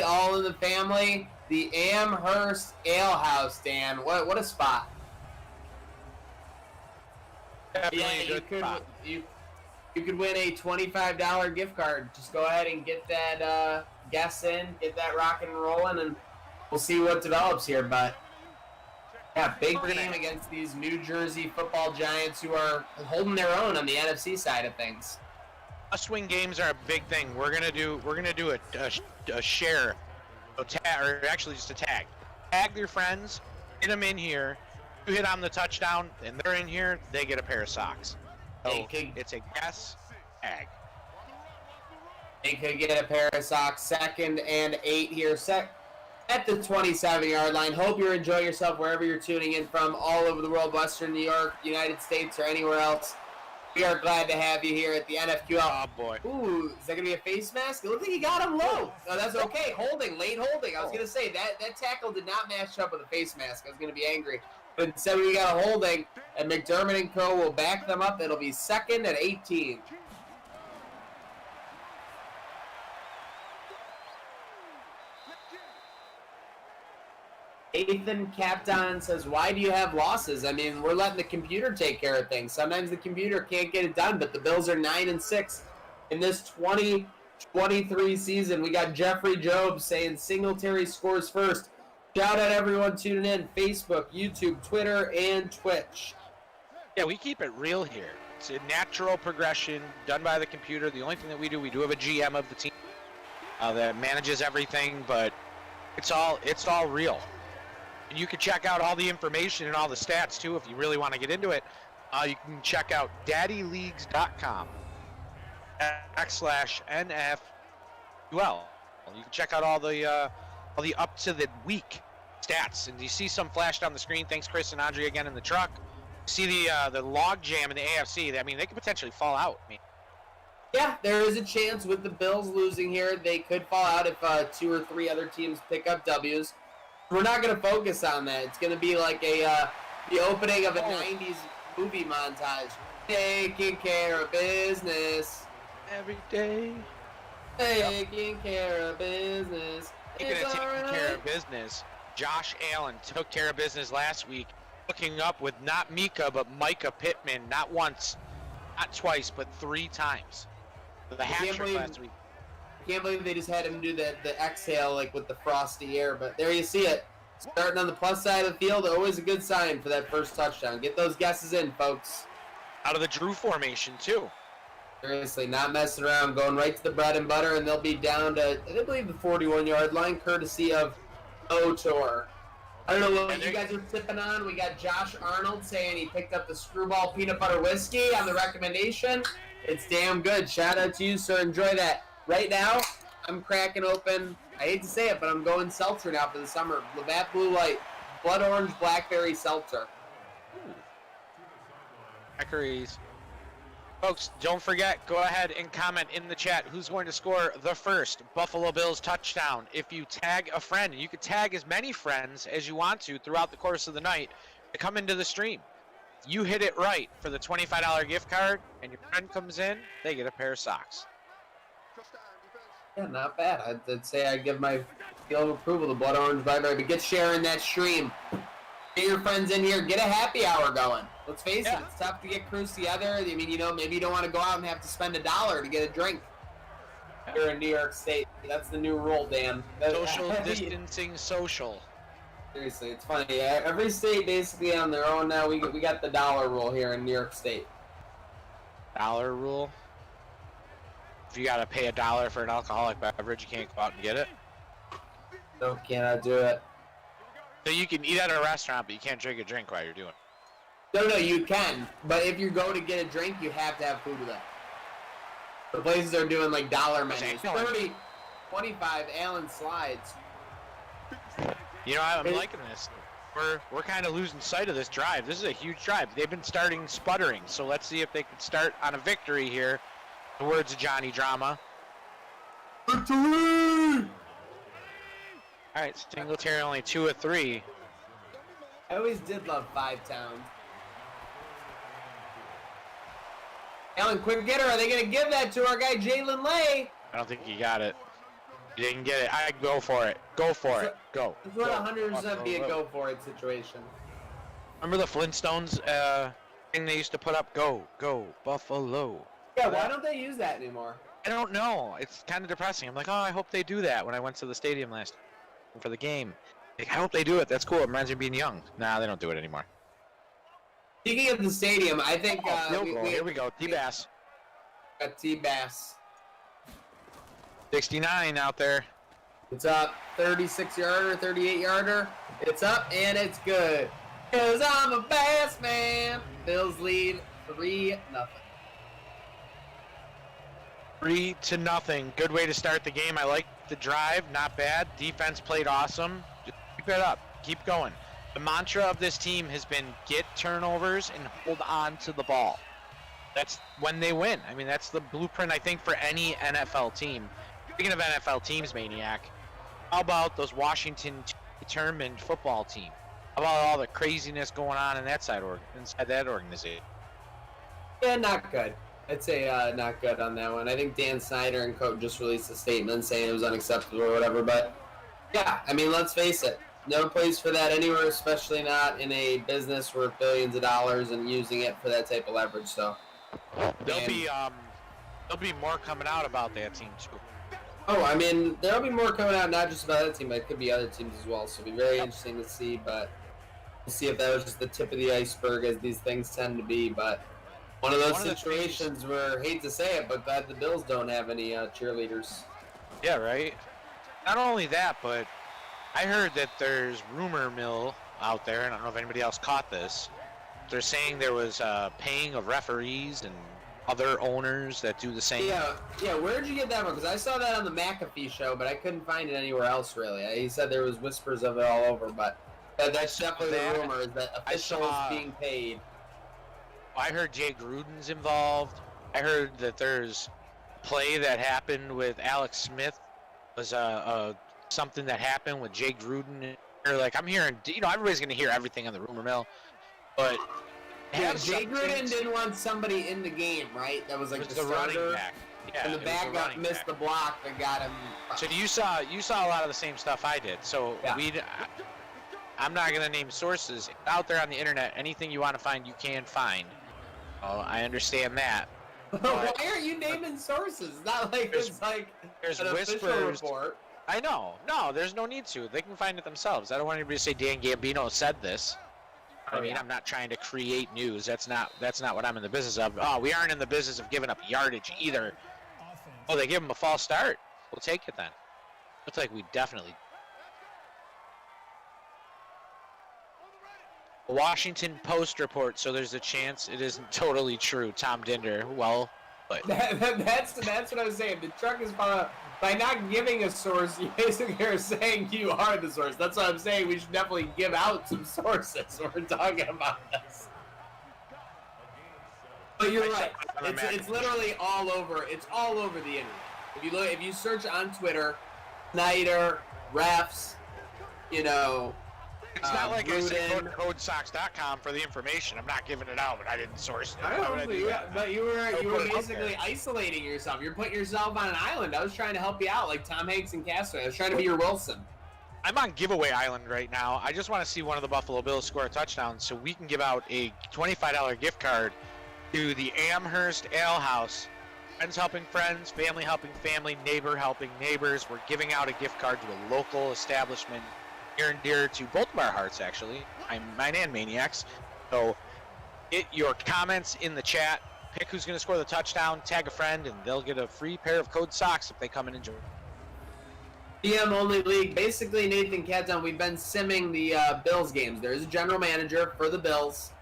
All in the family, the Amherst Ale House, Dan. What a spot. Definitely you could win a $25 gift card. Just go ahead and get that guess in, get that rocking and rolling, and we'll see what develops here. But yeah, big game against these New Jersey football giants who are holding their own on the NFC side of things. Must-win games are a big thing. We're gonna do a share, or actually just a tag. Tag your friends, get them in here. You hit on the touchdown, and they're in here. They get a pair of socks. So it's a guess tag. They could get a pair of socks. 2nd and 8 here, set at the 27-yard line. Hope you're enjoying yourself wherever you're tuning in from, all over the world, Western New York, United States, or anywhere else. We are glad to have you here at the NFQL. Oh, boy. Ooh, is that going to be a face mask? It looks like he got him low. No, that's okay. Holding, late holding. I was going to say, that tackle did not match up with a face mask. I was going to be angry. But instead we got a holding, and McDermott and Co. will back them up. It'll be 2nd and 18. Ethan Capton says, why do you have losses? I mean, we're letting the computer take care of things. Sometimes the computer can't get it done, but the Bills are 9-6 in this 2023 season. We got Jeffrey Job saying Singletary scores first. Shout out everyone tuning in, Facebook, YouTube, Twitter, and Twitch. Yeah, we keep it real here. It's a natural progression done by the computer. The only thing that we do have a GM of the team that manages everything, but it's all real. And you can check out all the information and all the stats, too, if you really want to get into it. You can check out daddyleagues.com /NFUL. You can check out all the up-to-the-week stats. And you see some flashed on the screen. Thanks, Chris and Andre, again, in the truck. You see the log jam in the AFC. I mean, they could potentially fall out. I mean, yeah, there is a chance with the Bills losing here. They could fall out if 2 or 3 other teams pick up W's. We're not going to focus on that. It's going to be like the opening of a 90s movie montage. Taking care of business. Every day. Taking care of business. Speaking of taking care of business, Josh Allen took care of business last week. hooking up with not Mika, but Micah Pittman, not once, not twice, but 3 times. The hat trick last week. Can't believe they just had him do the exhale like with the frosty air, but there you see it. Starting on the plus side of the field, always a good sign for that first touchdown. Get those guesses in, folks. Out of the Drew formation, too. Seriously, not messing around, going right to the bread and butter, and they'll be down to, I believe, the 41-yard line, courtesy of Otor. I don't know what you guys are sipping on. We got Josh Arnold saying he picked up the Screwball Peanut Butter Whiskey on the recommendation. It's damn good. Shout out to you, sir. Enjoy that. Right now, I'm cracking open, I hate to say it, but I'm going seltzer now for the summer. Labatt Blue Light, Blood Orange Blackberry Seltzer. Blackberries. Folks, don't forget, go ahead and comment in the chat who's going to score the first Buffalo Bills touchdown. If you tag a friend, you could tag as many friends as you want to throughout the course of the night to come into the stream. You hit it right for the $25 gift card, and your friend comes in, they get a pair of socks. Yeah, not bad. I'd say I give my seal of approval to Blood Orange Blackberry, but get sharing that stream. Get your friends in here. Get a happy hour going. Let's face it, it's tough to get crews together. I mean, maybe you don't want to go out and have to spend $1 to get a drink here in New York State. That's the new rule, Dan. Social distancing social. Seriously, it's funny. Every state basically on their own now. We got the $1 rule here in New York State. $1 rule? If you got to pay $1 for an alcoholic beverage, you can't go out and get it? No, cannot do it. So you can eat at a restaurant, but you can't drink a drink while you're doing it. No, you can. But if you go to get a drink, you have to have food with it. The places are doing like $1 menus. 30, 25, Allen slides. You know, I'm liking this. We're kind of losing sight of this drive. This is a huge drive. They've been starting sputtering, so let's see if they can start on a victory here. The words of Johnny Drama. Victory! All right, Singletary only 2 of 3. I always did love 5 Towns. Allen, quick getter. Are they going to give that to our guy Jalen Lay? I don't think he got it. He didn't get it. I'd go for it. Go for it. Go. This would 100% be a go for it situation. Remember the Flintstones thing they used to put up? Go, Buffalo. Yeah, why don't they use that anymore? I don't know. It's kind of depressing. I'm like, oh, I hope they do that when I went to the stadium last for the game. Like, I hope they do it. That's cool. It reminds me of being young. Nah, they don't do it anymore. Speaking of the stadium, I think... Here we go. T-Bass. Got T-Bass. 69 out there. It's up. 36-yarder, 38-yarder. It's up, and it's good. Because I'm a Bass man. Bills lead 3-0. 3-0. Good way to start the game. I like the drive. Not bad. Defense played awesome. Just keep it up. Keep going. The mantra of this team has been get turnovers and hold on to the ball. That's when they win. I mean, that's the blueprint, I think, for any NFL team. Speaking of NFL teams, Maniac, how about those Washington determined football team? How about all the craziness going on in that inside that organization? Yeah, not good. I'd say not good on that one. I think Dan Snyder and Coach just released a statement saying it was unacceptable or whatever. But, yeah, I mean, let's face it. No place for that anywhere, especially not in a business worth billions of dollars and using it for that type of leverage. So there'll be more coming out about that team too. Oh, I mean, there'll be more coming out, not just about that team, but it could be other teams as well. So it'll be very interesting to see. But we'll see if that was just the tip of the iceberg, as these things tend to be. But one of those situations where, hate to say it, but glad the Bills don't have any cheerleaders. Yeah, right. Not only that, but I heard that there's rumor mill out there, and I don't know if anybody else caught this. They're saying there was paying of referees and other owners that do the same. Yeah. Where'd you get that from? Because I saw that on the McAfee show, but I couldn't find it anywhere else, really. He said there was whispers of it all over, but that's definitely the rumor, is that officials being paid. I heard Jay Gruden's involved. I heard that there's play that happened with Alex Smith was something that happened with Jay Gruden. Or like, I'm hearing, everybody's going to hear everything on the rumor mill, but yeah, Jay Gruden didn't want somebody in the game, right? That was like the running back. Yeah, and the backup missed the block that got him. So you saw a lot of the same stuff I did. So yeah. I'm not going to name sources. Out there on the internet, anything you want to find, you can find. Oh, I understand that. Why are you naming sources? It's not like it's like there's an official whispers. report. I know. No, there's no need to. They can find it themselves. I don't want anybody to say Dan Gambino said this. I mean, I'm not trying to create news. That's not what I'm in the business of. Oh, we aren't in the business of giving up yardage either. Oh, they give him a false start. We'll take it then. Looks like we definitely. The Washington Post report, so there's a chance it isn't totally true. Tom Dinder, well, but that's what I was saying. The truck is by not giving a source, you basically are saying you are the source. That's what I'm saying. We should definitely give out some sources when we're talking about this. But you're right. It's literally all over. It's all over the internet. If you search on Twitter, Snyder, refs, it's not like I said go to CodeSox.com for the information. I'm not giving it out, but I didn't source it. I know, but you were basically isolating yourself. You're putting yourself on an island. I was trying to help you out, like Tom Hanks and Castaway. I was trying to be your Wilson. I'm on giveaway island right now. I just want to see one of the Buffalo Bills score a touchdown so we can give out a $25 gift card to the Amherst Ale House. Friends helping friends, family helping family, neighbor helping neighbors. We're giving out a gift card to a local establishment near and dear to both of our hearts, actually. Mine and Maniacs. So get your comments in the chat. Pick who's going to score the touchdown. Tag a friend, and they'll get a free pair of Code Socks if they come and enjoy. GM only league. Basically, Nathan Caton, we've been simming the Bills games. There is a general manager for the Bills.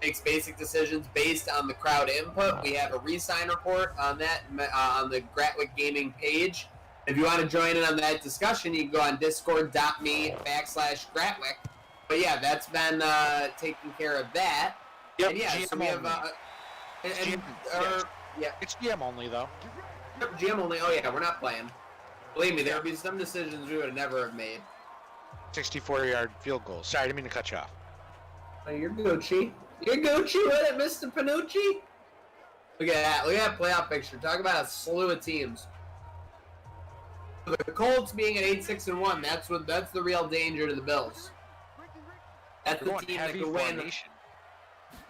Makes basic decisions based on the crowd input. We have a re-sign report on that on the Gratwick Gaming page. If you want to join in on that discussion, you can go on discord.me/Gratwick. But yeah, that's been taking care of that. Yep, and yeah, GM so we have it's GM only though. GM only. Oh yeah, we're not playing. Believe me, there would be some decisions we would never have made. 64-yard field goal. Sorry, I didn't mean to cut you off. Oh, you're Gucci. You're Gucci with it, Mr. Panucci. Look at that. Look at that playoff picture. Talk about a slew of teams. The Colts being at 8-6-1, that's the real danger to the Bills. That's the team that can win.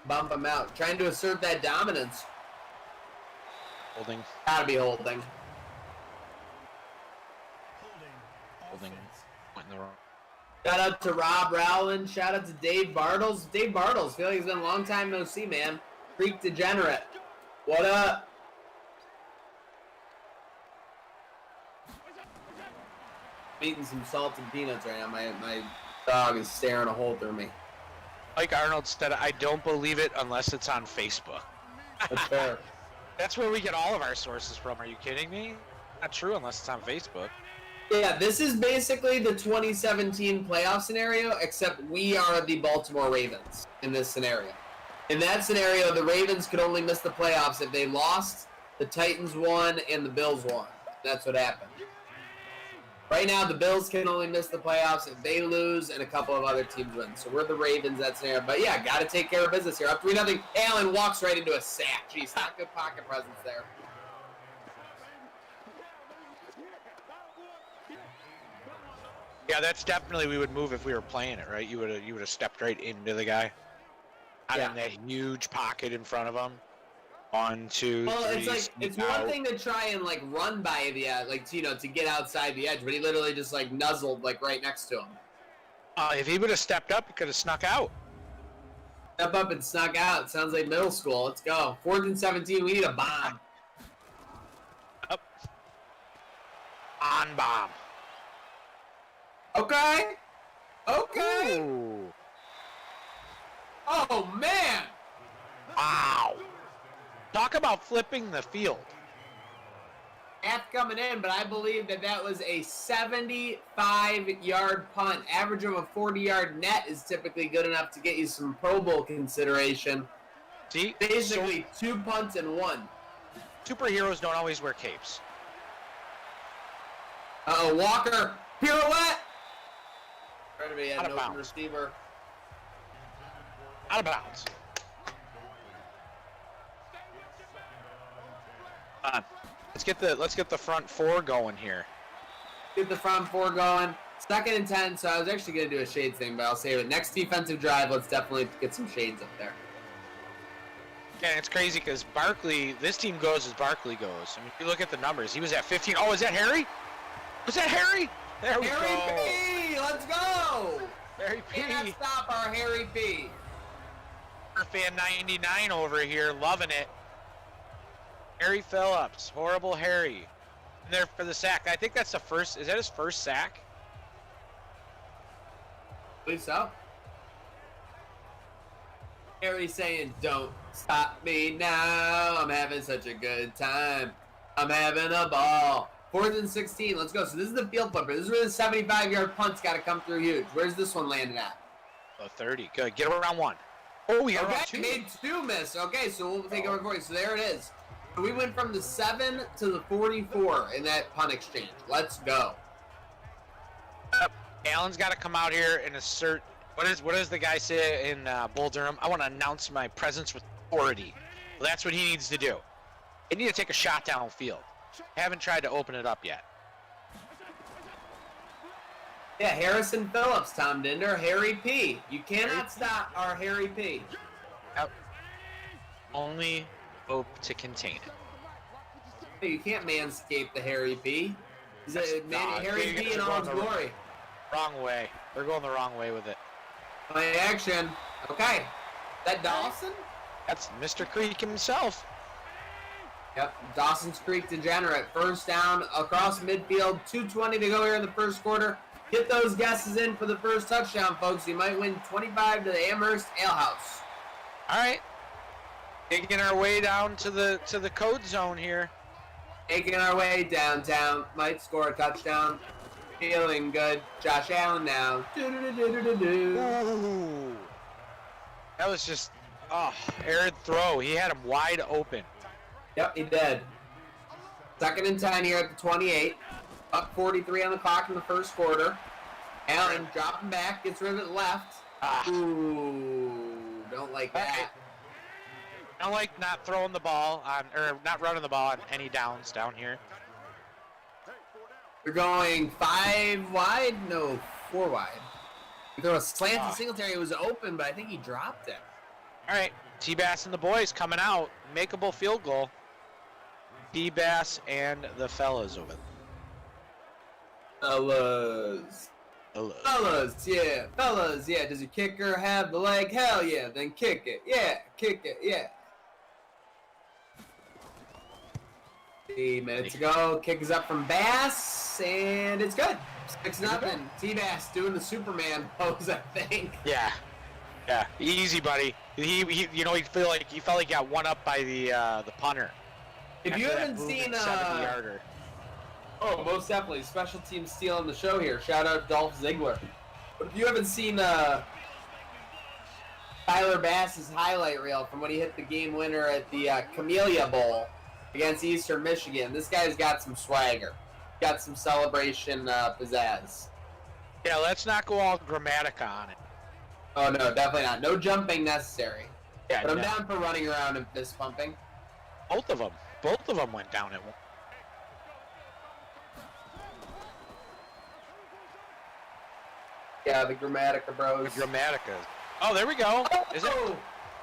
Bump them out. Trying to assert that dominance. Holding. Gotta be holding. Holding. Went in the wrong. Shout out to Rob Rowland. Shout out to Dave Bartles. Dave Bartles, feel like it's been a long time no see, man. Freak degenerate. What up? I'm eating some salted peanuts right now. My dog is staring a hole through me. Like Arnold said, I don't believe it unless it's on Facebook. That's fair. That's where we get all of our sources from. Are you kidding me? Not true unless it's on Facebook. Yeah, this is basically the 2017 playoff scenario, except we are the Baltimore Ravens in this scenario. In that scenario, the Ravens could only miss the playoffs if they lost, the Titans won, and the Bills won. That's what happened. Right now, the Bills can only miss the playoffs if they lose and a couple of other teams win. So we're the Ravens, that scenario. But yeah, got to take care of business here. Up 3-0. Allen walks right into a sack. Jeez, not good pocket presence there. Yeah, that's definitely we would move if we were playing it, right? You would have stepped right into the guy. Out in that huge pocket in front of him. 1, 2, well, 3. it's one thing to try and run by the to get outside the edge, but he literally just nuzzled right next to him. If he would have stepped up, he could have snuck out. Step up and snuck out. Sounds like middle school. Let's go. 4th and 17. We need a bomb. Up. On bomb. Okay. Okay. Ooh. Oh man. Wow. Talk about flipping the field. Half coming in, but I believe that was a 75-yard punt. Average of a 40-yard net is typically good enough to get you some Pro Bowl consideration. See? Basically, 2 punts and 1. Superheroes don't always wear capes. Uh-oh, Walker. Pirouette. Trying to be an Out of open bounds. receiver. Out of bounds. Let's get the front four going here. Get the front four going. 2nd and 10, so I was actually going to do a shades thing, but I'll save it. Next defensive drive, let's definitely get some shades up there. And it's crazy because Barkley, this team goes as Barkley goes. I mean, if you look at the numbers, he was at 15. Oh, is that Harry? Was that Harry? There we Harry go. P! Let's go! Harry P. Can't stop our Harry P. Fan 99 over here, loving it. Harry Phillips, horrible Harry. And there for the sack. I think that's the first. Is that his first sack? I believe so. Harry saying, "Don't stop me now. I'm having such a good time. I'm having a ball." 4th and 16. Let's go. So this is the field flipper. This is where the 75-yard punt's got to come through huge. Where's this one landing at? Oh, 30. Good. Get around 1. Oh, we got around 2. Made 2 miss. Okay, so we'll take over for you. So there it is. So we went from the 7 to the 44 in that punt exchange. Let's go. Allen's got to come out here and assert. What does the guy say in Bull Durham? I want to announce my presence with authority. Well, that's what he needs to do. They need to take a shot downfield. Haven't tried to open it up yet. Yeah, Harrison Phillips, Tom Dinder, Harry P. You cannot stop our Harry P. Yep. Only hope to contain it. Hey, you can't manscape the Harry P. He's Harry P in all his glory. Wrong way. They're going the wrong way with it. Play action. Okay. That Dawson? That's Mr. Creek himself. Yep. Dawson's Creek degenerate. First down across midfield. 2:20 to go here in the first quarter. Get those guesses in for the first touchdown, folks. You might win 25 to the Amherst Ale House. All right. Taking our way down to the code zone here. Making our way downtown. Might score a touchdown. Feeling good. Josh Allen now. Ooh. That was just, aired throw. He had him wide open. Yep, he did. 2nd and 10 here at the 28. Up 43 on the clock in the first quarter. Allen dropping back, gets rid of it left. Ooh, don't like that. I don't like not throwing the ball on, or not running the ball on any downs down here. We're going 5 wide? No, 4 wide. We throw a slant to Singletary. It was open, but I think he dropped it. All right, T-Bass and the boys coming out. Makeable field goal. T-Bass and the fellas over there. Fellas, yeah. Fellas, yeah. Does your kicker have the leg? Hell yeah. Then kick it. Yeah, kick it. Yeah. 3 minutes ago. Kick is up from Bass, and it's good. 6-0. T-Bass doing the Superman pose, I think. Yeah. Yeah. Easy, buddy. He felt like he got one up by the punter. If you haven't seen 70-yarder. Oh, most definitely. Special team stealing the show here. Shout out Dolph Ziggler. But if you haven't seen Tyler Bass's highlight reel from when he hit the game winner at the Camellia Bowl against Eastern Michigan, this guy's got some swagger. Got some celebration pizzazz. Yeah, let's not go all Grammatica on it. Oh, no, definitely not. No jumping necessary. Yeah, but I'm down for running around and fist pumping. Both of them went down at one. Yeah, the Grammatica bros. The Grammatica. Oh, there we go. Is it?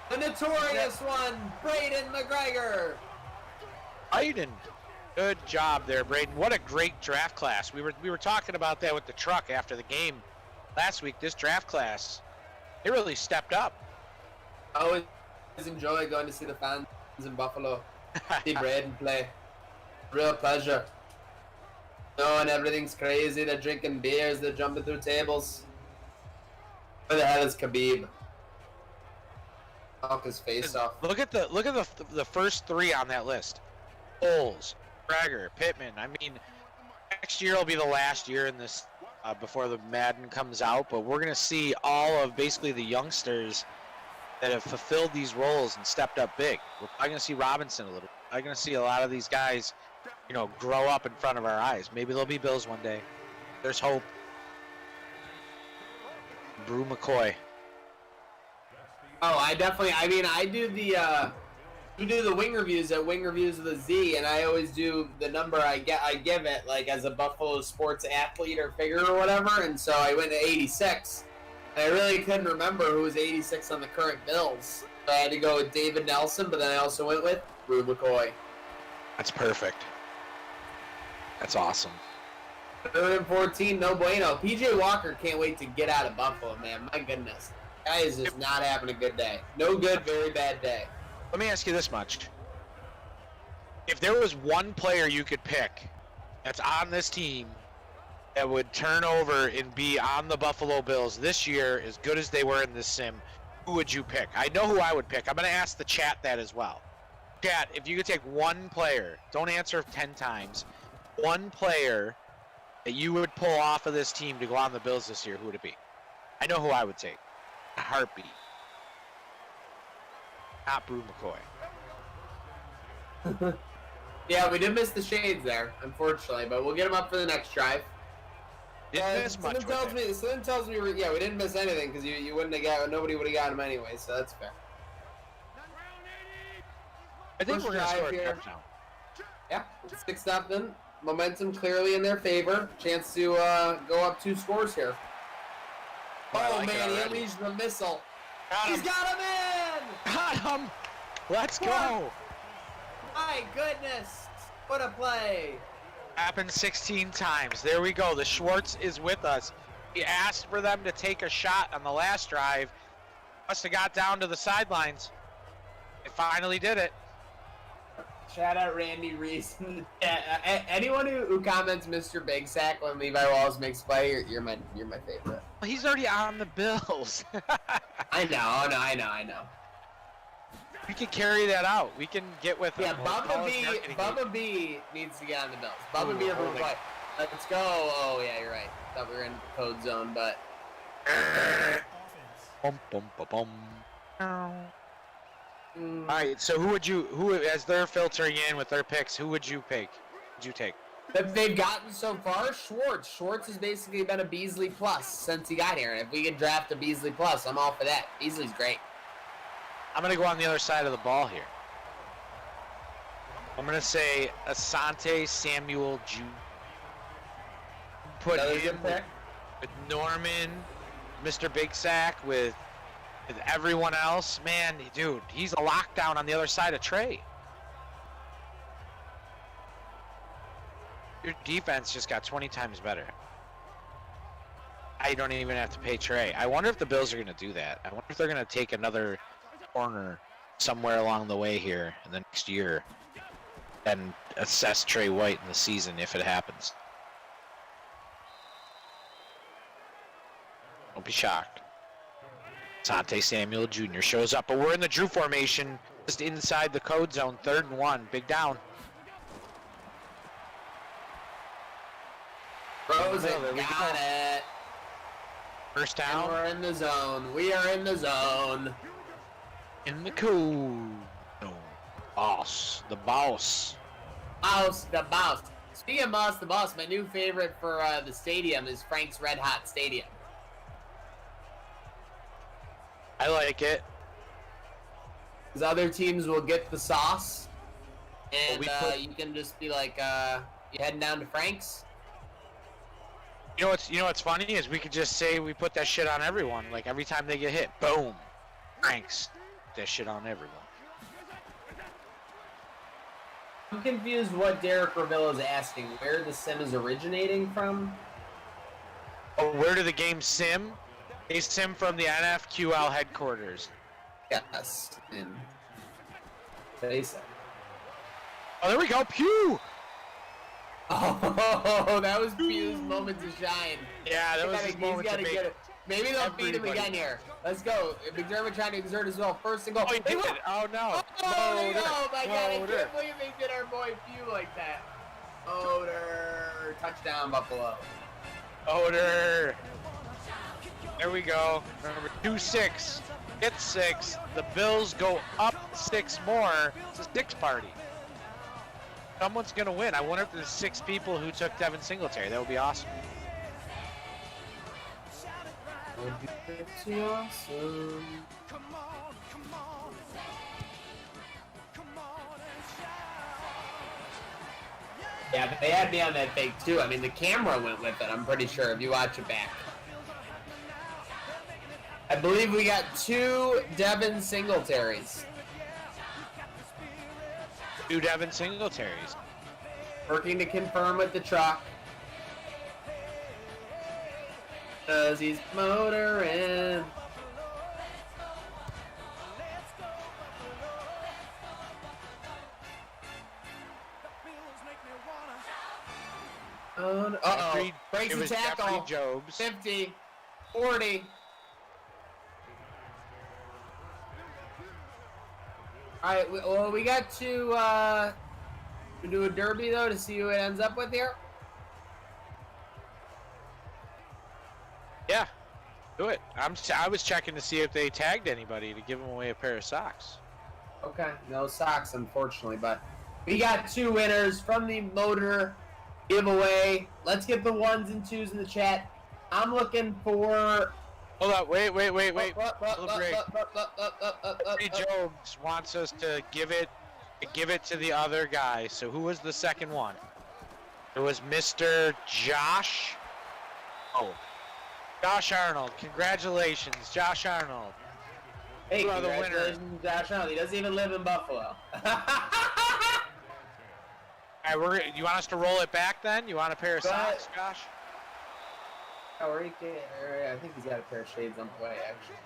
The notorious one, Braden McGregor. Braden. Good job there, Braden. What a great draft class. We were talking about that with the truck after the game last week. This draft class, they really stepped up. I always enjoy going to see the fans in Buffalo. See Braden play. Real pleasure. Knowing everything's crazy. They're drinking beers. They're jumping through tables. Where the hell is Khabib? Knock his face off. Look at the first 3 on that list. Bowles, Gregor, Pittman. I mean, next year will be the last year in this before the Madden comes out, but we're gonna see all of basically the youngsters that have fulfilled these roles and stepped up big. We're probably gonna see Robinson a little. We're gonna see a lot of these guys, grow up in front of our eyes. Maybe they'll be Bills one day. There's hope. Brew McCoy. Oh, I do the You do the wing reviews at Wing Reviews with a Z, and I always do the number I give it like as a Buffalo sports athlete or figure or whatever, and so I went to 86. And I really couldn't remember who was 86 on the current Bills. So I had to go with David Nelson, but then I also went with Rube McCoy. That's perfect. That's awesome. 314, no bueno. PJ Walker can't wait to get out of Buffalo, man. My goodness. Guy is just not having a good day. No good, very bad day. Let me ask you this much. If there was one player you could pick that's on this team that would turn over and be on the Buffalo Bills this year as good as they were in this sim, who would you pick? I know who I would pick. I'm going to ask the chat that as well. Chat, if you could take one player, don't answer 10 times, one player that you would pull off of this team to go on the Bills this year, who would it be? I know who I would take. A heartbeat. Not Brew McCoy. Yeah, we did miss the shades there, unfortunately, but we'll get them up for the next drive. Didn't miss much. Something tells me, we didn't miss anything because you wouldn't have got, nobody would have got them anyway, so that's fair. I think First we're going to score a here. touchdown. Yeah, 6-0. Momentum clearly in their favor. Chance to go up 2 scores here. I Oh like it man, he already. unleashed the missile. Got He's him. got him in! Got him. Let's go. My goodness, what a play! Happened 16 times. There we go. The Schwartz is with us. He asked for them to take a shot on the last drive. Must have got down to the sidelines. They finally did it. Shout out Randy Reese. Anyone who comments Mr. Big Sack when Levi Wallace makes play, you're my favorite. Well, he's already on the Bills. I know. We can carry that out. We can get with Yeah, him. Bubba B needs to get on the Bills. Bubba B or holding. play. Let's go. Oh yeah, you're right. Thought we were in the code zone, but Bum, bum, bum, bum. All right, so who as they're filtering in with their picks, who would you pick? Would you take? that they've gotten so far, Schwartz. Schwartz has basically been a Beasley plus since he got here. And if we can draft a Beasley plus, I'm all for that. Beasley's great. I'm going to go on the other side of the ball here. I'm going to say Asante Samuel Jr. Put Another him good pick. with Norman, Mr. Big Sack, with everyone else. Man, dude, he's a lockdown on the other side of Trey. Your defense just got 20 times better. I don't even have to pay Trey. I wonder if the Bills are going to do that. I wonder if they're going to take another corner somewhere along the way here in the next year and assess Trey White in the season if it happens. Don't be shocked. Asante Samuel Jr. shows up, but we're in the Drew formation just inside the code zone, 3rd and 1, big down. Frozen, There we got go. it. First And down we're in the zone. We are in the zone. in the code. No. Boss, the boss. Mouse, the boss. Speaking of Mouse, the boss, my new favorite for the stadium is Frank's Red Hot Stadium. I like it. Because other teams will get the sauce, and Well, you can just be like, you heading down to Frank's? You know what's funny is we could just say we put that shit on everyone. Like every time they get hit, boom, Franks. Put that shit on everyone. I'm confused what Derek Reveal is asking. Where the sim is originating from? Oh, where do the games sim? They sim from the NFQL headquarters. Yes. In Basic. Oh, there we go. Pew! Oh, that was Pew's moment to shine. Yeah, that was his He's moment to gotta make get it. Maybe they'll feed him everybody. again here. Let's go. McDermott trying to exert as well. First and goal. Oh, he did it. Oh, no. Oh my God, I Motor. can't believe they did our boy Pew like that. Motor. Touchdown, Buffalo. Oder. There we go. Remember, 2-6. Hit 6. The Bills go up 6 more. It's a 6 party. Someone's going to win. I wonder if there's 6 people who took Devin Singletary. That would be awesome. Would be pretty awesome. Yeah, they had me on that fake too. I mean, the camera went with it, I'm pretty sure, if you watch it back. I believe we got 2 Devin Singletaries. 2 Devin Singletaries. Working to confirm with the truck. Cause he's motoring. Uh-oh. Breaks the tackle. Jobs. 50. 40. Alright, well, we got to do a derby, though, to see who it ends up with here. Yeah, do it. I was checking to see if they tagged anybody to give them away a pair of socks. Okay, no socks, unfortunately, but we got 2 winners from the motor giveaway. Let's get the 1s and 2s in the chat. I'm looking for... Hold up, wait. Jobs wants us to give it to the other guy. So who was the second one? It was Mr. Josh. Oh, Josh Arnold. Congratulations, Josh Arnold. Hey, you are the winner. congratulations, Josh Arnold. He doesn't even live in Buffalo. All right, you want us to roll it back then? You want a pair of socks, Josh? Oh, I think he's got a pair of shades on the way, actually.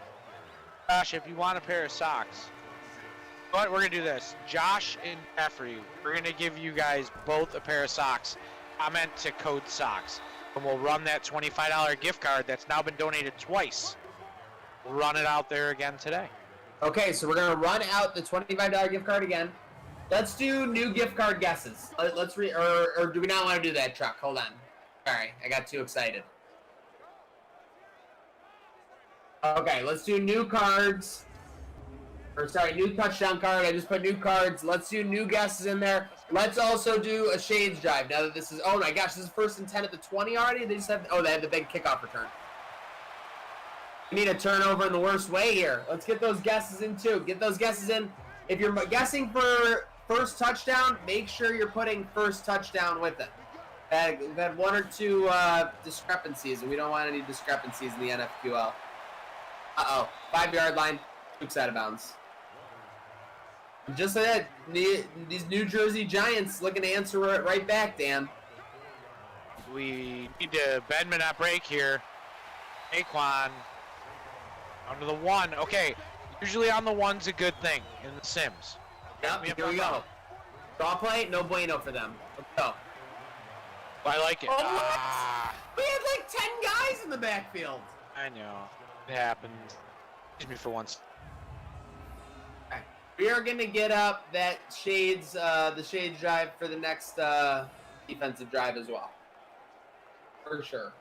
Josh, if you want a pair of socks, what we're gonna do this. Josh and Jeffrey, we're gonna give you guys both a pair of socks. Comment to code socks, and we'll run that $25 gift card that's now been donated twice. We'll run it out there again today. Okay, so we're gonna run out the $25 gift card again. Let's do new gift card guesses. Or do we not want to do that, Truck? Hold on. Sorry, I got too excited. Okay, let's do new cards. Or sorry, new touchdown card. I just put new cards. Let's do new guesses in there. Let's also do a shades drive. Now that this is, oh my gosh, this is first and 10 at the 20 already. They just have, they had the big kickoff return. We need a turnover in the worst way here. Let's get those guesses in too. Get those guesses in. If you're guessing for first touchdown, make sure you're putting first touchdown with it. We've had 1 or 2 discrepancies, and we don't want any discrepancies in the NFQL. 5-yard line, Duke's out of bounds. Just like that, these New Jersey Giants looking to answer it right back, Dan. We need to bend but not break here. Saquon onto the 1. Okay, usually on the 1's a good thing in the Sims. Yep, here we go. Draw play, no bueno for them. Let's go. I like it. We had like 10 guys in the backfield. I know. It happened. Excuse me for once. Okay. We are going to get up that shades, the shades drive for the next defensive drive as well. For sure.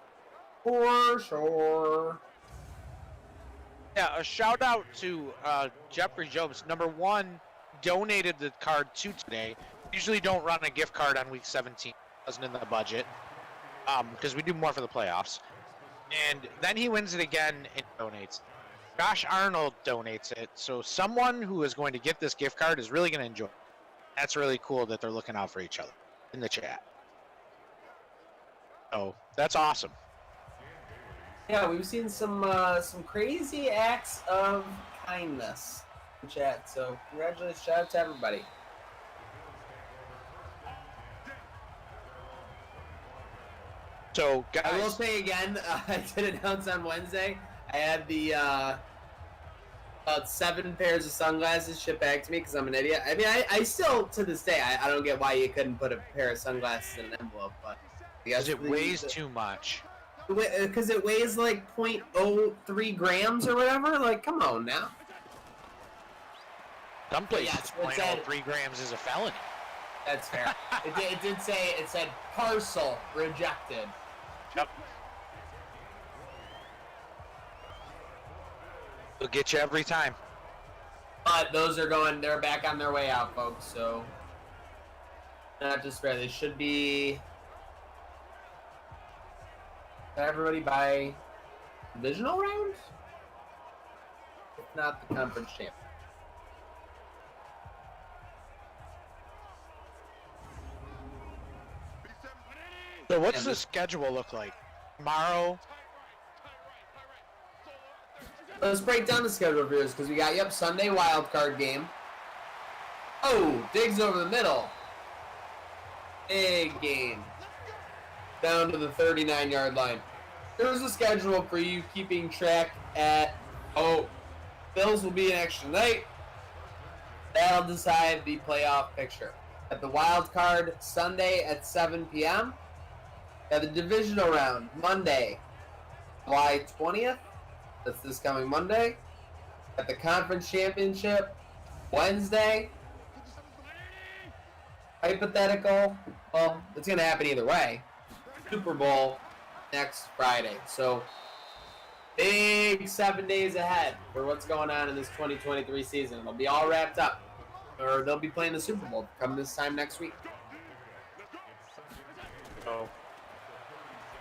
For sure. Yeah, a shout out to Jeffrey Jobs. Number 1, donated the card to today. Usually don't run a gift card on week 17. Wasn't in the budget. Because we do more for the playoffs. And then he wins it again and donates. Josh Arnold donates it. So someone who is going to get this gift card is really going to enjoy it. That's really cool that they're looking out for each other in the chat. So that's awesome. Yeah, we've seen some crazy acts of kindness in chat. So congratulations, shout out to everybody. So, guys, I will say again, I did announce on Wednesday, I had the about 7 pairs of sunglasses shipped back to me because I'm an idiot. I mean, I still, to this day, I don't get why you couldn't put a pair of sunglasses in an envelope, but because it weighs too much. Because it weighs like 0.03 grams or whatever. Like, come on now. Some places, 0.03 grams is a felony. That's fair. It did say, it said parcel rejected. Yep. It'll get you every time. But those are they're back on their way out, folks, so not just fair. They should be everybody by divisional rounds? If not the conference champ. So what's the schedule look like? Tomorrow? Let's break down the schedule for this because we got, Sunday wild card game. Oh, Diggs over the middle. Big game. Down to the 39-yard line. Here's the schedule for you keeping track at, Bills will be an extra night. That'll decide the playoff picture. At the wild card, Sunday at 7 p.m. At the divisional round, Monday, July 20th. That's this coming Monday. At the conference championship, Wednesday. Hypothetical. Well, it's going to happen either way. Super Bowl next Friday. So, big 7 days ahead for what's going on in this 2023 season. It'll be all wrapped up. Or they'll be playing the Super Bowl come this time next week. So,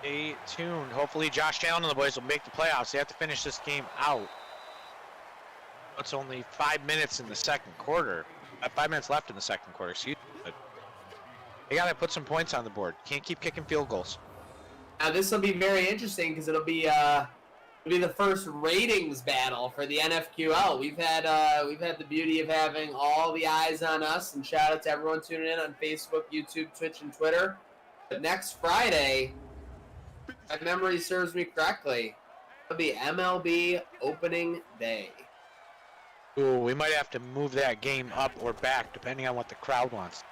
stay tuned. Hopefully Josh Allen and the boys will make the playoffs. They have to finish this game out. It's only 5 minutes in the second quarter. 5 minutes left in the second quarter, excuse me. But they got to put some points on the board. Can't keep kicking field goals. Now this will be very interesting because it'll be the first ratings battle for the NFQL. We've had the beauty of having all the eyes on us, and shout out to everyone tuning in on Facebook, YouTube, Twitch, and Twitter. But next Friday, if my memory serves me correctly, it'll be MLB opening day. Ooh, we might have to move that game up or back depending on what the crowd wants.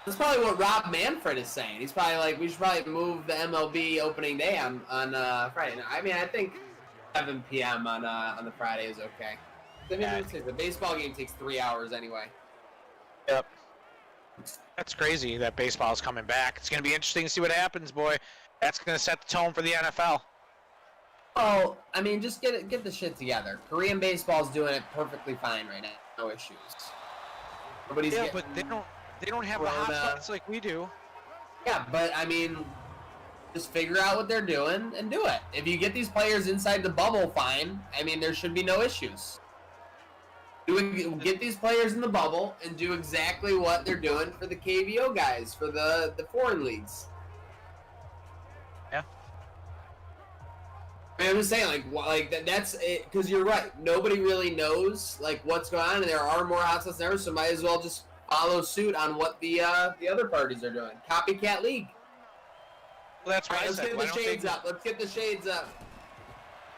That's probably what Rob Manfred is saying. He's probably like, we should probably move the MLB opening day on Friday. I mean, I think 7 p.m. on the Friday is okay. I mean, the baseball game takes 3 hours anyway. Yep. That's crazy that baseball is coming back. It's going to be interesting to see what happens, boy. That's going to set the tone for the NFL. Oh, I mean, just get the shit together. Korean baseball's doing it perfectly fine right now. No issues. Nobody's but they don't have the hot spots like we do. Yeah, but I mean, just figure out what they're doing and do it. If you get these players inside the bubble, fine. I mean, there should be no issues. Get these players in the bubble and do exactly what they're doing for the KBO guys, for the foreign leagues. Yeah. I mean, I'm just saying, that's it, because you're right. Nobody really knows, what's going on, and there are more hot spots than ever, so might as well just follow suit on what the other parties are doing. Copycat league. Well, that's right. Let's get the shades up. Let's get the shades up.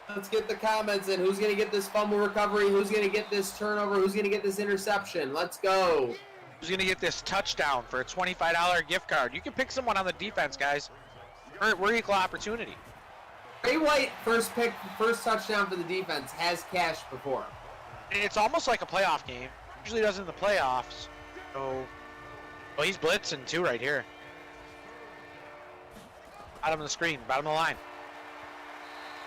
Let's get the comments in. Who's going to get this fumble recovery? Who's going to get this turnover? Who's going to get this interception? Let's go. Who's going to get this touchdown for a $25 gift card? You can pick someone on the defense, guys. We're equal opportunity. Ray White, first touchdown for the defense, has cashed before. It's almost like a playoff game. Usually does in the playoffs. So, well, he's blitzing too right here. Bottom of the screen, bottom of the line.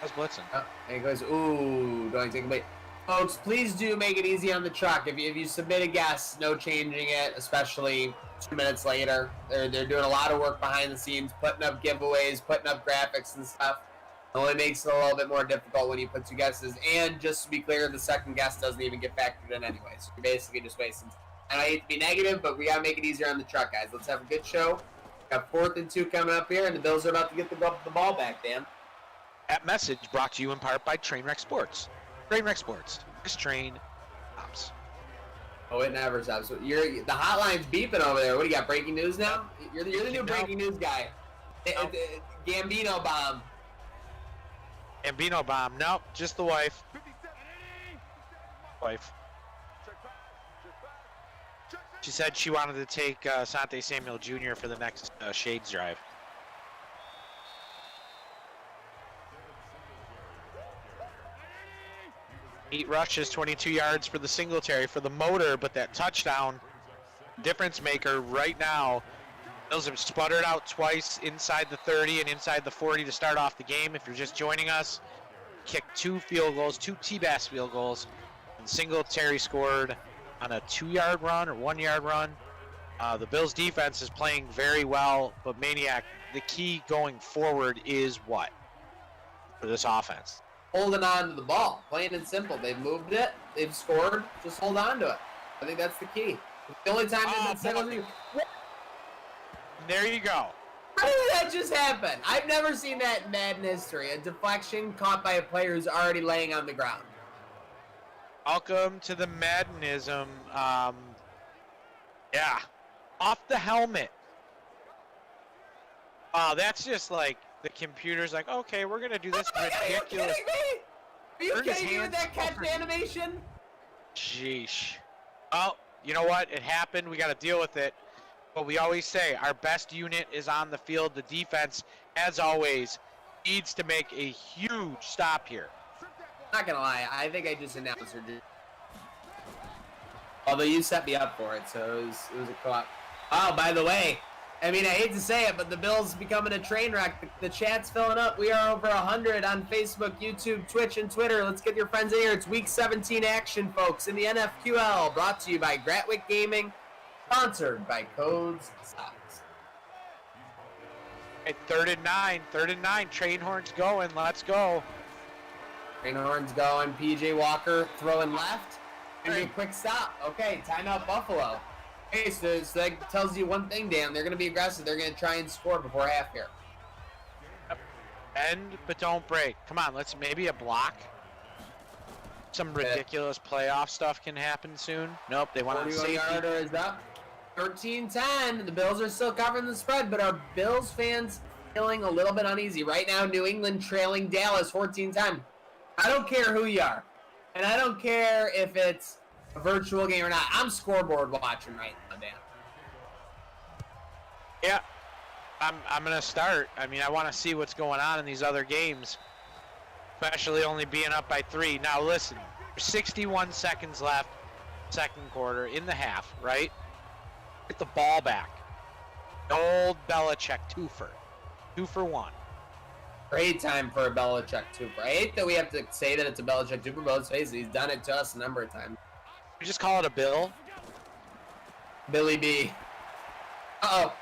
That's blitzing. Oh, and he goes, ooh, don't take a bait. Folks, please do make it easy on the truck. If you submit a guess, no changing it, especially 2 minutes later. They're doing a lot of work behind the scenes, putting up giveaways, putting up graphics and stuff. It only makes it a little bit more difficult when you put two guesses. And just to be clear, the second guess doesn't even get factored in anyway. So you're basically just wasting time. And I hate to be negative, but we got to make it easier on the truck, guys. Let's have a good show. Got 4th and 2 coming up here, and the Bills are about to get the ball back, Dan. That message brought to you in part by Trainwreck Sports. Trainwreck Sports. This train stops. Oh, it never stops. So the hotline's beeping over there. What do you got? Breaking news now? You're the new breaking news guy. Gambino bomb. Gambino bomb. Nope, just the wife. She said she wanted to take Sante Samuel Jr. for the next Shades drive. Eight rushes, 22 yards for the Singletary for the motor, but that touchdown difference maker right now. Bills have sputtered out twice inside the 30 and inside the 40 to start off the game. If you're just joining us, kicked 2 field goals, 2 T-Bass field goals, and Singletary scored on a 2-yard run or 1-yard run. The Bills defense is playing very well, but Maniac, the key going forward is what for this offense? Holding on to the ball, plain and simple. They've moved it, they've scored, just hold on to it. I think that's the key. The only time they've been there you go. How did that just happen? I've never seen that in Madden history. A deflection caught by a player who's already laying on the ground. Welcome to the Maddenism. Yeah. Off the helmet. Wow, that's just like the computer's like, okay, we're going to do this ridiculous. Are you kidding me with that catch animation? Sheesh. Well, you know what? It happened. We got to deal with it. But we always say our best unit is on the field. The defense, as always, needs to make a huge stop here. Not gonna lie, I think I just announced her. Although you set me up for it, so it was a co-op. Oh, by the way, I mean, I hate to say it, but the Bills becoming a train wreck. The chat's filling up. We are over 100 on Facebook, YouTube, Twitch, and Twitter. Let's get your friends in here. It's Week 17 action, folks, in the NFQL. Brought to you by Gratwick Gaming. Sponsored by Codes Stocks. Hey, 3rd and 9. Train horn's going. Let's go. Train horn's going. PJ Walker throwing left. Gonna be a quick stop. Okay, timeout Buffalo. Okay, so that tells you one thing, Dan. They're gonna be aggressive. They're gonna try and score before half here. Bend but don't break. Come on, let's maybe a block. Some ridiculous playoff stuff can happen soon. Nope, they want to safety. 41-yarder is up. 13-10. The Bills are still covering the spread, but our Bills fans feeling a little bit uneasy. Right now, New England trailing Dallas 14-10. I don't care who you are, and I don't care if it's a virtual game or not. I'm scoreboard watching right now, Dan. Yeah, I'm going to start. I mean, I want to see what's going on in these other games, especially only being up by 3. Now, listen, there's 61 seconds left, second quarter, in the half, right? Get the ball back. Old Belichick twofer. 2 for 1. Great time for a Belichick twofer. I hate that we have to say that it's a Belichick twofer, but let's face it, he's done it to us a number of times. You just call it a bill? Billy B. Uh-oh.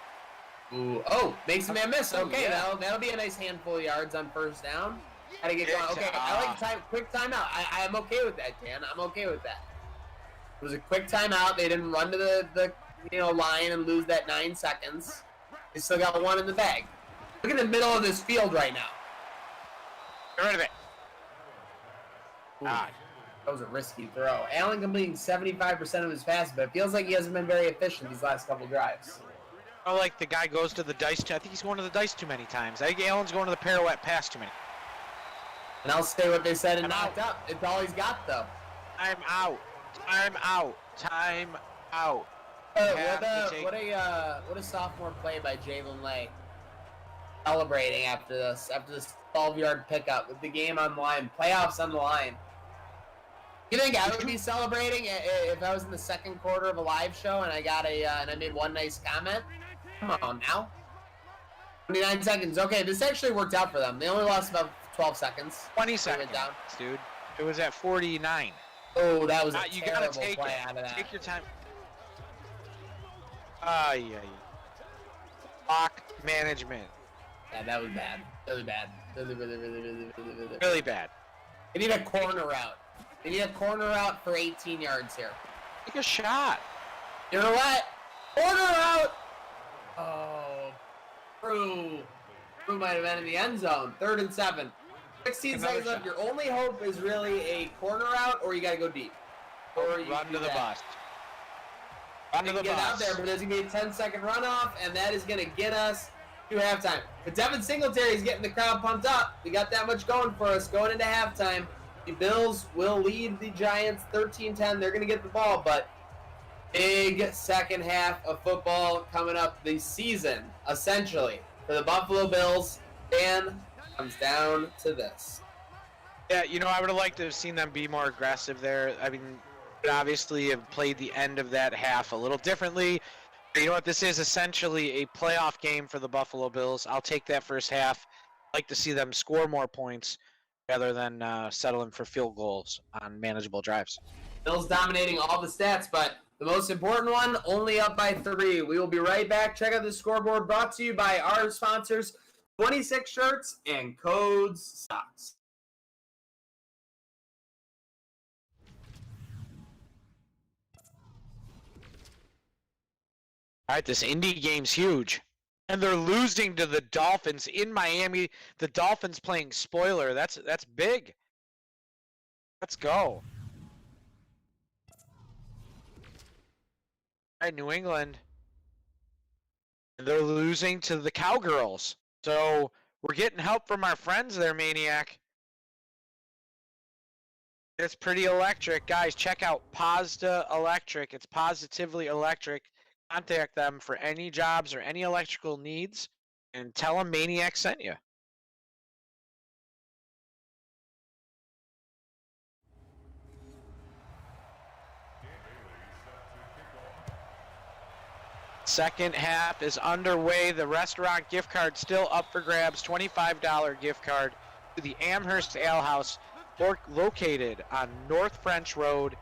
Ooh. Oh, makes a man miss. Okay, yeah. that'll be a nice handful of yards on first down. Gotta get going. Okay, I like quick timeout. I'm okay with that, Dan. I'm okay with that. It was a quick timeout. They didn't run to the line and lose that 9 seconds. They still got one in the bag. Look at the middle of this field right now. Get rid of it. God, that was a risky throw. Allen completing 75% of his passes, but it feels like he hasn't been very efficient these last couple drives. Oh, like the guy goes to the dice. I think he's going to the dice too many times. I think Allen's going to the pirouette pass too many. And I'll say what they said and knocked up. It's all he's got, though. I'm out. Time out. Time out. What a sophomore play by Jalen Lay. Celebrating after this 12-yard pickup with the game on the line, playoffs on the line. You think I would be celebrating if I was in the second quarter of a live show and I got and I made one nice comment? Come on now. 29 seconds. Okay, this actually worked out for them. They only lost about 12 seconds. 20 seconds, dude. It was at 49. Oh, that was a you terrible gotta take play it. out of that. Take your time. Yeah. Clock management. Yeah, that was bad. Really bad. Really. Really bad. They need a corner route. They need a corner route for 18 yards here. Take a shot. You know what? Corner route! Oh, Drew might have been in the end zone. 3rd and 7. 16 seconds left. Your only hope is really a corner route, or you got to go deep. Or you run to the bus. Run to the bus. Get out there, but there's going to be a 10-second runoff, and that is going to get us to halftime. But Devin Singletary is getting the crowd pumped up. We got that much going for us going into halftime. The Bills will lead the Giants 13-10. They're going to get the ball, but big second half of football coming up this season, essentially, for the Buffalo Bills. And comes down to this. Yeah, I would have liked to have seen them be more aggressive there. I mean, obviously have played the end of that half a little differently. But you know what? This is essentially a playoff game for the Buffalo Bills. I'll take that first half. I'd like to see them score more points rather than settling for field goals on manageable drives. Bills dominating all the stats, but the most important one, only up by 3. We will be right back. Check out the scoreboard brought to you by our sponsors, 26 Shirts and Codes Stocks. All right, this indie game's huge. And they're losing to the Dolphins in Miami. The Dolphins playing spoiler. That's big. Let's go. All right, New England. They're losing to the Cowgirls. So we're getting help from our friends there, Maniac. It's pretty electric. Guys, check out Posda Electric. It's positively electric. Contact them for any jobs or any electrical needs and tell them Maniac sent you. Second half is underway. The restaurant gift card still up for grabs. $25 gift card to the Amherst Ale House, located on North French Road,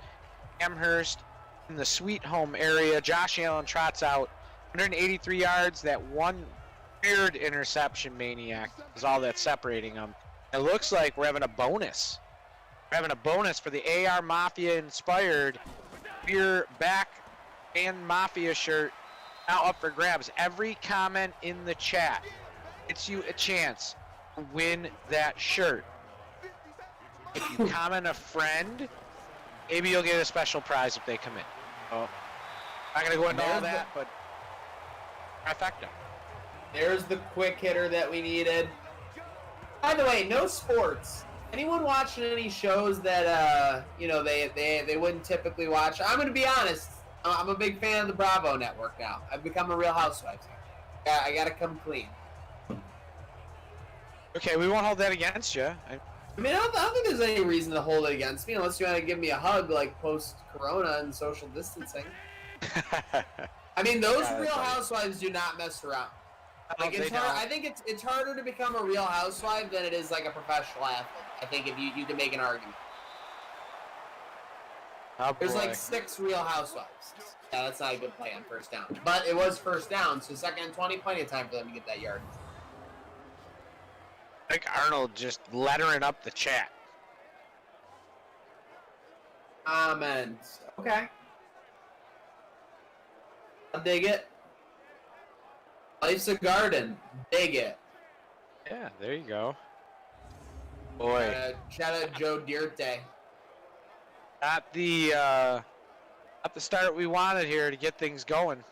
Amherst, in the Sweet Home area. Josh Allen trots out 183 yards. That one weird interception, Maniac, is all that's separating them. It looks like we're having a bonus. We're having a bonus for the AR Mafia inspired Beer Back and Mafia shirt. Now up for grabs. Every comment in the chat gets you a chance to win that shirt. If you comment a friend, maybe you'll get a special prize if they come in. Oh, I'm not going to go into all that, but trifecta. There's the quick hitter that we needed. By the way, no sports. Anyone watching any shows that they wouldn't typically watch? I'm going to be honest. I'm a big fan of the Bravo Network now. I've become a Real Housewives. I got to come clean. Okay, we won't hold that against you. I mean, I don't think there's any reason to hold it against me unless you want to give me a hug, like post-corona and social distancing. I mean, those Real Housewives do not mess around. Like, it's hard, I think it's harder to become a Real Housewife than it is like a professional athlete. I think if you can make an argument. Oh, there's like 6 Real Housewives. Yeah, that's not a good play on first down. But it was first down, so second and 20, plenty of time for them to get that yard. Nick Arnold just lettering up the chat. Comment. Okay. I'll dig it. Life's a garden. Dig it. Yeah, there you go. Boy. Shout out Joe Dierte. Not the start we wanted here to get things going.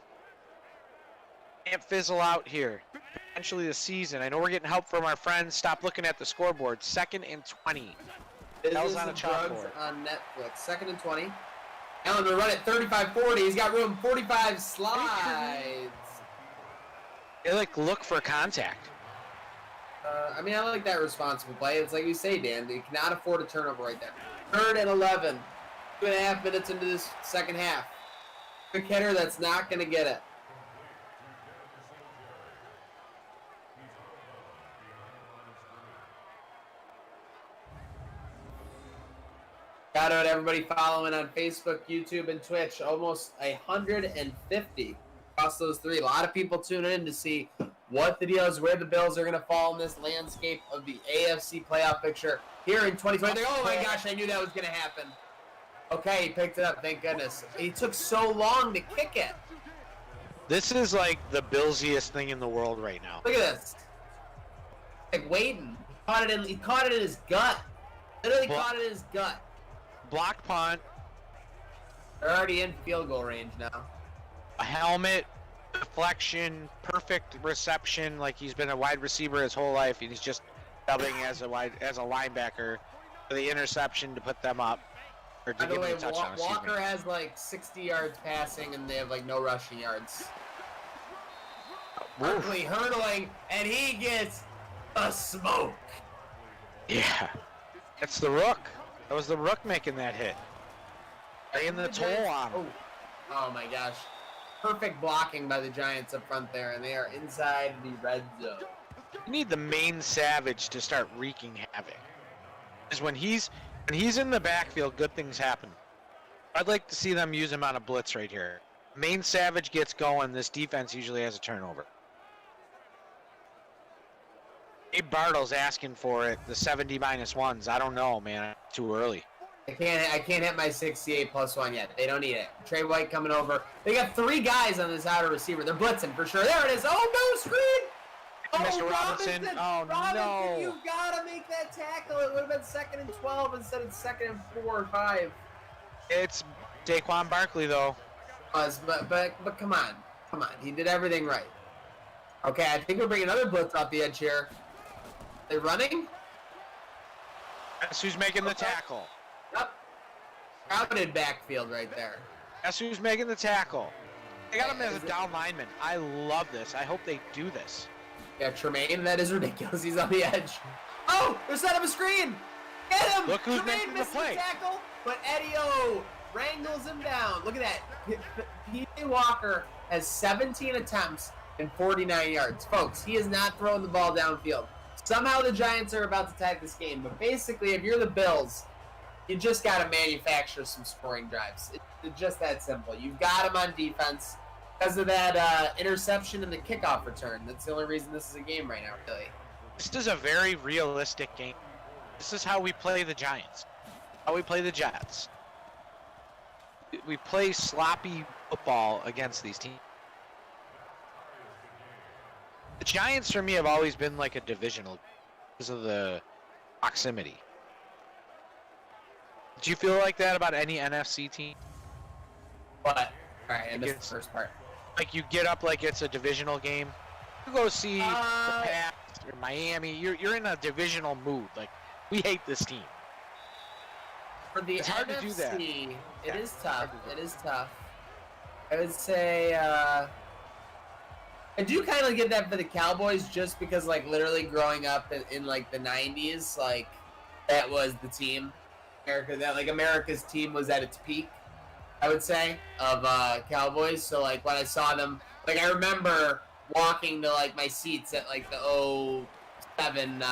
Can't fizzle out here. Potentially the season. I know we're getting help from our friends. Stop looking at the scoreboard. 2nd and 20. Hell's on a chalkboard. On Netflix. 2nd and 20. Allen will run it 35-40. He's got room. 45 slides. They look for contact. I mean, I like that responsible play. It's like you say, Dan. They cannot afford a turnover right there. 3rd and 11. 2.5 minutes into this second half. Quick hitter that's not going to get it. Shout out everybody following on Facebook, YouTube, and Twitch. Almost 150 across those 3. A lot of people tuning in to see what the deal is, where the Bills are going to fall in this landscape of the AFC playoff picture here in 2020. Oh my gosh, I knew that was going to happen. Okay, he picked it up, thank goodness. He took so long to kick it. This is like the Billsiest thing in the world right now. Look at this. Like waiting. He caught it in his gut. Literally caught it in his gut. Block punt. They're already in field goal range now. A helmet, deflection, perfect reception, like he's been a wide receiver his whole life, and he's just dubbing as a linebacker for the interception to put them up. Or to By the give way, them a touchdown. Walker has like 60 yards passing, and they have like no rushing yards. Berkeley hurdling, and he gets a smoke. Yeah, that's the Rook. That was the Rook making that hit. Laying the toll on him. Oh my gosh. Perfect blocking by the Giants up front there, and they are inside the red zone. You need the main Savage to start wreaking havoc. Because when he's in the backfield, good things happen. I'd like to see them use him on a blitz right here. Main Savage gets going, this defense usually has a turnover. Abe Bartle's asking for it, the 70-1s. I don't know, man. Too early. I can't hit my 68 plus 1 yet. They don't need it. Trey White coming over. They got 3 guys on this outer receiver. They're blitzing for sure. There it is. Oh, no, screen! Oh, Mr. Robinson. Oh, no. You gotta make that tackle. It would have been 2nd and 12 instead of 2nd and 4 or 5. It's Daquan Barkley, though. But come on. Come on. He did everything right. Okay, I think we're bringing another blitz off the edge here. They running? Guess who's making the tackle? Yep. Crowded backfield right there. Guess who's making the tackle? They got him as a down lineman. I love this. I hope they do this. Yeah, Tremaine, that is ridiculous. He's on the edge. Oh, they're setting up a screen. Get him! Look who's Tremaine making the play. Tackle, but Eddie-O wrangles him down. Look at that. P.J. Walker has 17 attempts and 49 yards. Folks, he is not throwing the ball downfield. Somehow the Giants are about to tag this game, but basically, if you're the Bills, you just got to manufacture some scoring drives. It's just that simple. You've got them on defense because of that interception and the kickoff return. That's the only reason this is a game right now, really. This is a very realistic game. This is how we play the Giants. How we play the Jets. We play sloppy football against these teams. The Giants, for me, have always been like a divisional because of the proximity. Do you feel like that about any NFC team? But, alright, I missed the first part. Like you get up like it's a divisional game. You go see the Pats or Miami. You're in a divisional mood. Like we hate this team. For the it's NFC, hard to do that. It is tough. It is tough. I would say I do kind of get that for the Cowboys just because like literally growing up in like the 90s, like that was the team. America's team was at its peak, I would say, of Cowboys. So like when I saw them, like I remember walking to like my seats at like the 07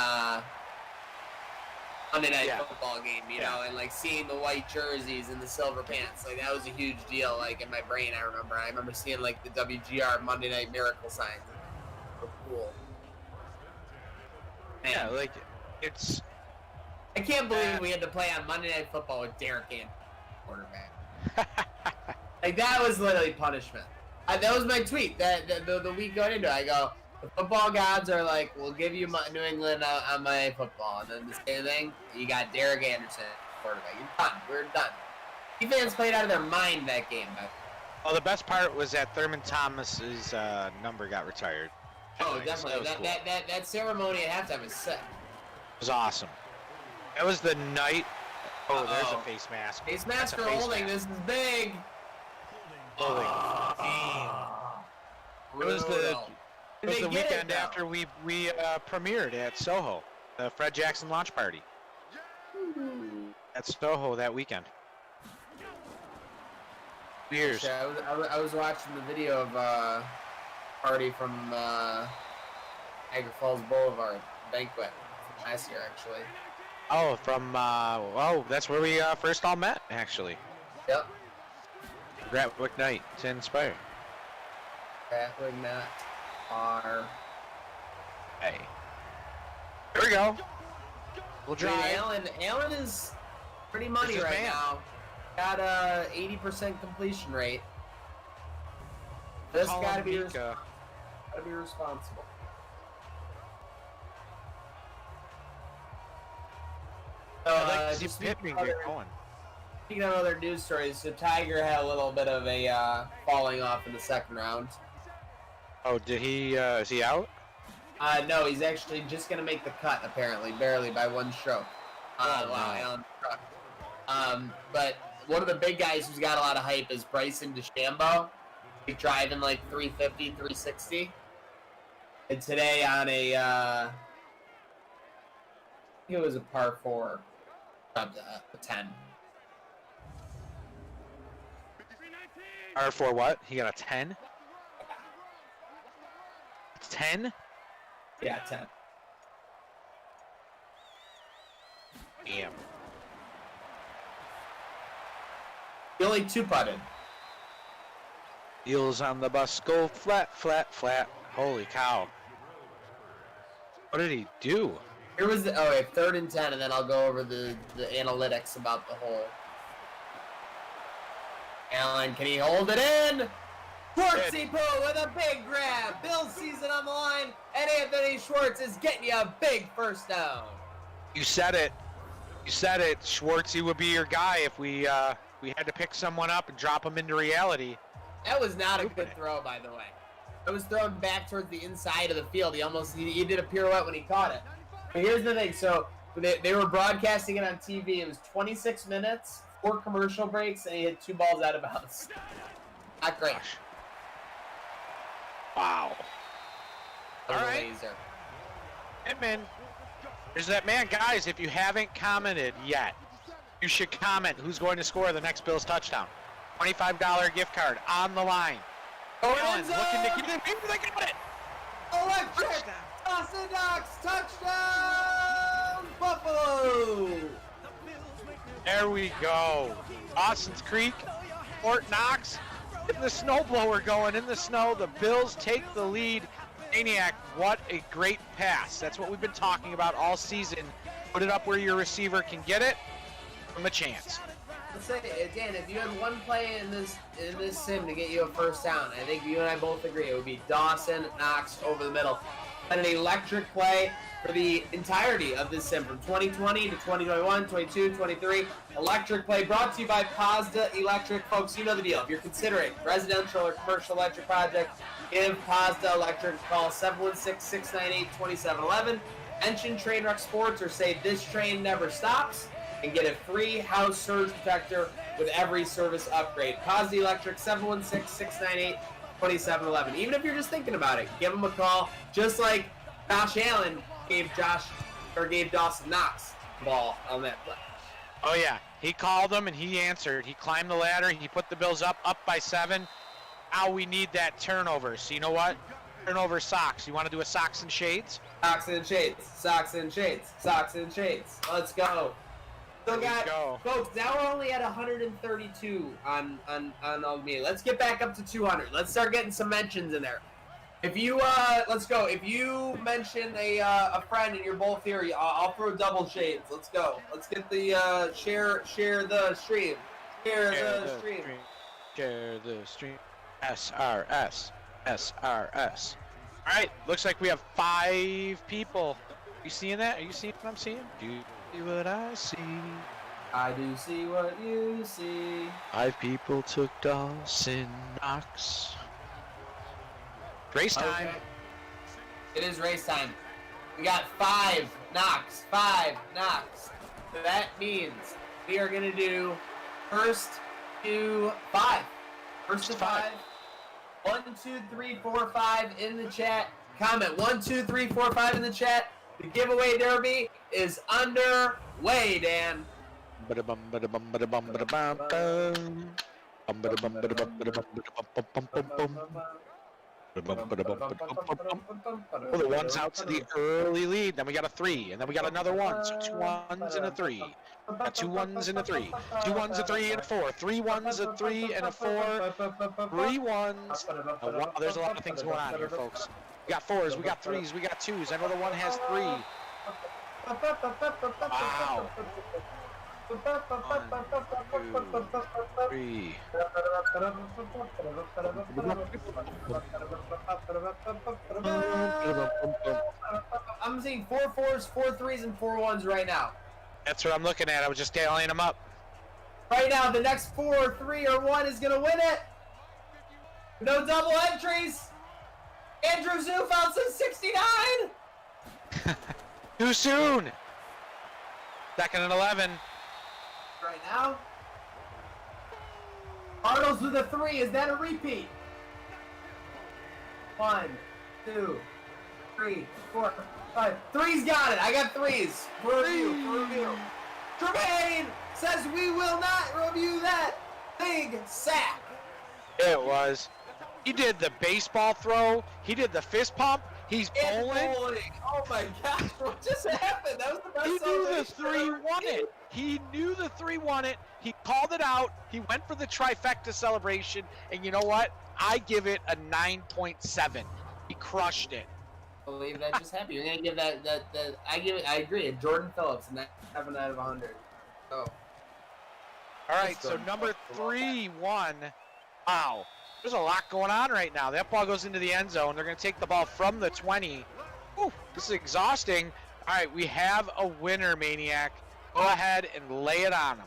Monday Night Football game, you know, and like seeing the white jerseys and the silver pants, like that was a huge deal. Like in my brain, I remember seeing like the WGR Monday Night Miracle signs. So cool. Man. Yeah, like it's. I can't believe we had to play on Monday Night Football with Derek Anderson, quarterback. Like that was literally punishment. That was my tweet. The week going into it, I go, the football gods are like, we'll give you New England on Monday Night Football, and then the same thing, you got Derek Anderson, quarterback. You're done. We're done. Defense played out of their mind that game. Well, the best part was that Thurman Thomas's number got retired. Oh, definitely. That ceremony at halftime was sick. It was awesome. That was the night. Oh, there's a face mask. Face mask or holding. This is big. Holding. It was the weekend after we premiered at Soho, the Fred Jackson launch party. At Soho that weekend. Years. Actually, I was watching the video of party from Niagara Falls Boulevard banquet last year, actually. Oh, from that's where we first all met, actually. Yep. Gratwick Night to Inspire. Gratwick Night. Hey. Here we go. We'll drive. Allen is pretty money right now. Got a 80% completion rate. This gotta be responsible. Just hit me, get going. Speaking of other news stories, so Tiger had a little bit of a falling off in the second round. Oh, did he? Is he out? No, he's actually just gonna make the cut, apparently, barely by one stroke. Wow. But one of the big guys who's got a lot of hype is Bryson DeChambeau. He's driving like 350, 360. And today on I think it was a par 4, a 10. Par 4 what? He got a 10? 10? Yeah, 10. Damn. He only 2-putted. Heels on the bus go flat, flat, flat. Holy cow. What did he do? Here was the 3rd and 10, and then I'll go over the analytics about the whole. Allen, can he hold it in? Schwartzy Poo with a big grab. Bill's season on the line, and Anthony Schwartz is getting you a big first down. You said it. You said it. Schwartzy would be your guy if we had to pick someone up and drop him into reality. That was not a good throw, by the way. It was thrown back towards the inside of the field. He did a pirouette when he caught it. But here's the thing. So they were broadcasting it on TV. It was 26 minutes, 4 commercial breaks, and he hit 2 balls out of bounds. Not great. Gosh. Wow. All right. Edmund, there's that man. Guys, if you haven't commented yet, you should comment who's going to score the next Bills touchdown. $25 gift card on the line. Allen looking to get it. Maybe they got it. Electric! Dawson Knox! Touchdown! Buffalo! There we go. Dawson's Creek, Fort Knox, getting the snowblower going in the snow. The Bills take the lead. Maniac, what a great pass. That's what we've been talking about all season. Put it up where your receiver can get it from a chance. Let's say, Dan, if you had one play in this sim to get you a first down, I think you and I both agree it would be Dawson Knox over the middle. And an electric play for the entirety of this sim from 2020 to 2021, 22, 23. Electric play brought to you by Pazda Electric. Folks, you know the deal. If you're considering residential or commercial electric project, give Pazda Electric a call, 716-698-2711. Mention Trainwreck Sports or say this train never stops, and get a free house surge protector with every service upgrade. Pazda Electric, 716-698-2711. Even if you're just thinking about it, give them a call. Just like Josh Allen gave Dawson Knox the ball on that play. Oh yeah, he called him and he answered. He climbed the ladder. He put the Bills up by 7. Now we need that turnover. So you know what? Turnover socks. You want to do a socks and shades? Socks and shades. Socks and shades. Socks and shades. Let's go. Still got, folks, now we're only at 132 on all media. Let's get back up to 200. Let's start getting some mentions in there. If you, let's go. If you mention a friend and you're both here, I'll throw double shades. Let's go. Let's get the, share the stream. Share the stream. Share the stream. SRS. SRS. All right, looks like we have 5 people. You seeing that? Are you seeing what I'm seeing? Do you see what I see? I do see what you see. 5 people took Dawson Knox. Race time. Okay. It is race time. We got 5 knocks. 5 knocks. That means we are going to do first to 5. First to 5. 1, 2, 3, 4, 5 in the chat. Comment 1, 2, 3, 4, 5 in the chat. The giveaway derby is underway, Dan. Well, the 1's out to the early lead. Then we got a 3, and then we got another 1. So 2 1s and a 3. Got 2 1s and a 3. 2 1s, a 3, and a 4. 3 1s, a 3, and a 4. 3 1s. Oh, wow, there's a lot of things going on here, folks. We got 4s, we got 3s, we got 2s. I know the 1 has 3. Wow. 1, 2, 3. I'm seeing 4 4s, 4 3s, and 4 1s right now. That's what I'm looking at. I was just tallying them up. Right now, the next 4, 3, or 1 is going to win it. No double entries. Andrew Zufeld says 69. Too soon. 2nd and 11. Right now. Arnold's with a 3. Is that a repeat? 1, 2, 3, 4, 5. 3's got it. I got 3's. For review. Tremaine says we will not review that big sack. It was. He did the baseball throw. He did the fist pump. He's bowling. Oh my gosh, what just happened? That was the best. He knew the 3 won it. He knew the 3 won it. He called it out. He went for the trifecta celebration. And you know what? I give it a 9.7. He crushed it. believe that just happened. You're gonna give that I agree. Jordan Phillips, 7 out of 100. So. All right, so number 3-1. Wow, there's a lot going on right now. That ball goes into the end zone. They're going to take the ball from the 20. Whew, this is exhausting. All right, we have a winner, Maniac. Go ahead and lay it on them.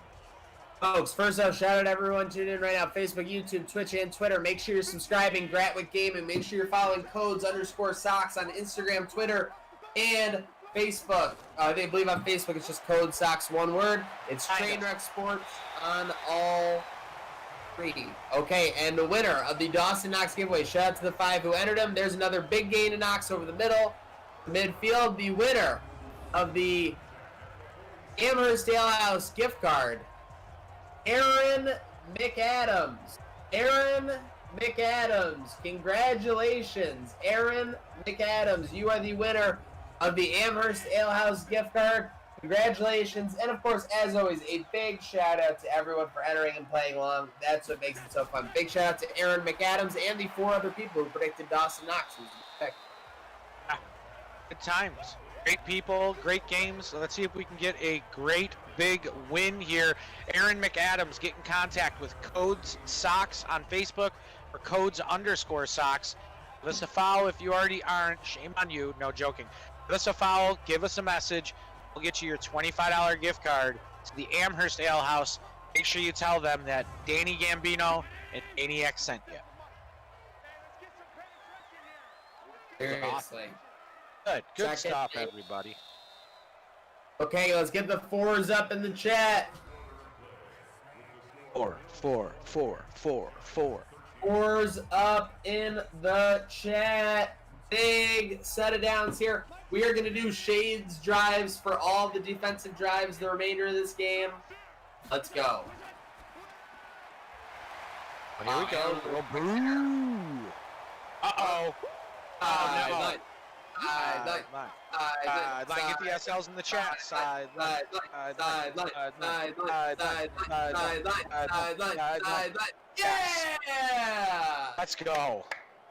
Folks, first off, shout out to everyone tuned in right now. Facebook, YouTube, Twitch, and Twitter. Make sure you're subscribing, Gratwick Gaming. Make sure you're following codes_socks on Instagram, Twitter, and Facebook. I believe on Facebook it's just Code Socks, one word. It's Trainwreck Sports on all three. Okay, and the winner of the Dawson Knox giveaway. Shout out to the 5 who entered them. There's another big gain to Knox over the middle. Midfield, the winner of the Amherst Alehouse gift card, Aaron McAdams. Aaron McAdams. Congratulations, Aaron McAdams. You are the winner of the Amherst Alehouse gift card. Congratulations. And of course, as always, a big shout out to everyone for entering and playing along. That's what makes it so fun. Big shout out to Aaron McAdams and the 4 other people who predicted Dawson Knox. Good times. Great people, great games. Let's see if we can get a great big win here. Aaron McAdams, get in contact with Codes Socks on Facebook or Codes_Socks. Give us a follow if you already aren't. Shame on you. No, joking. Give us a follow. Give us a message. We'll get you your $25 gift card to the Amherst Ale House. Make sure you tell them that Danny Gambino and Maniac sent you. Seriously. Good stuff, everybody. Okay, let's get the 4s up in the chat. 4. 4s up in the chat. Big set of downs here. We are going to do shades drives for all the defensive drives the remainder of this game. Let's go. Here we go. Uh-oh. Oh, no. Get the SLs in the chat. Yeah! Let's go.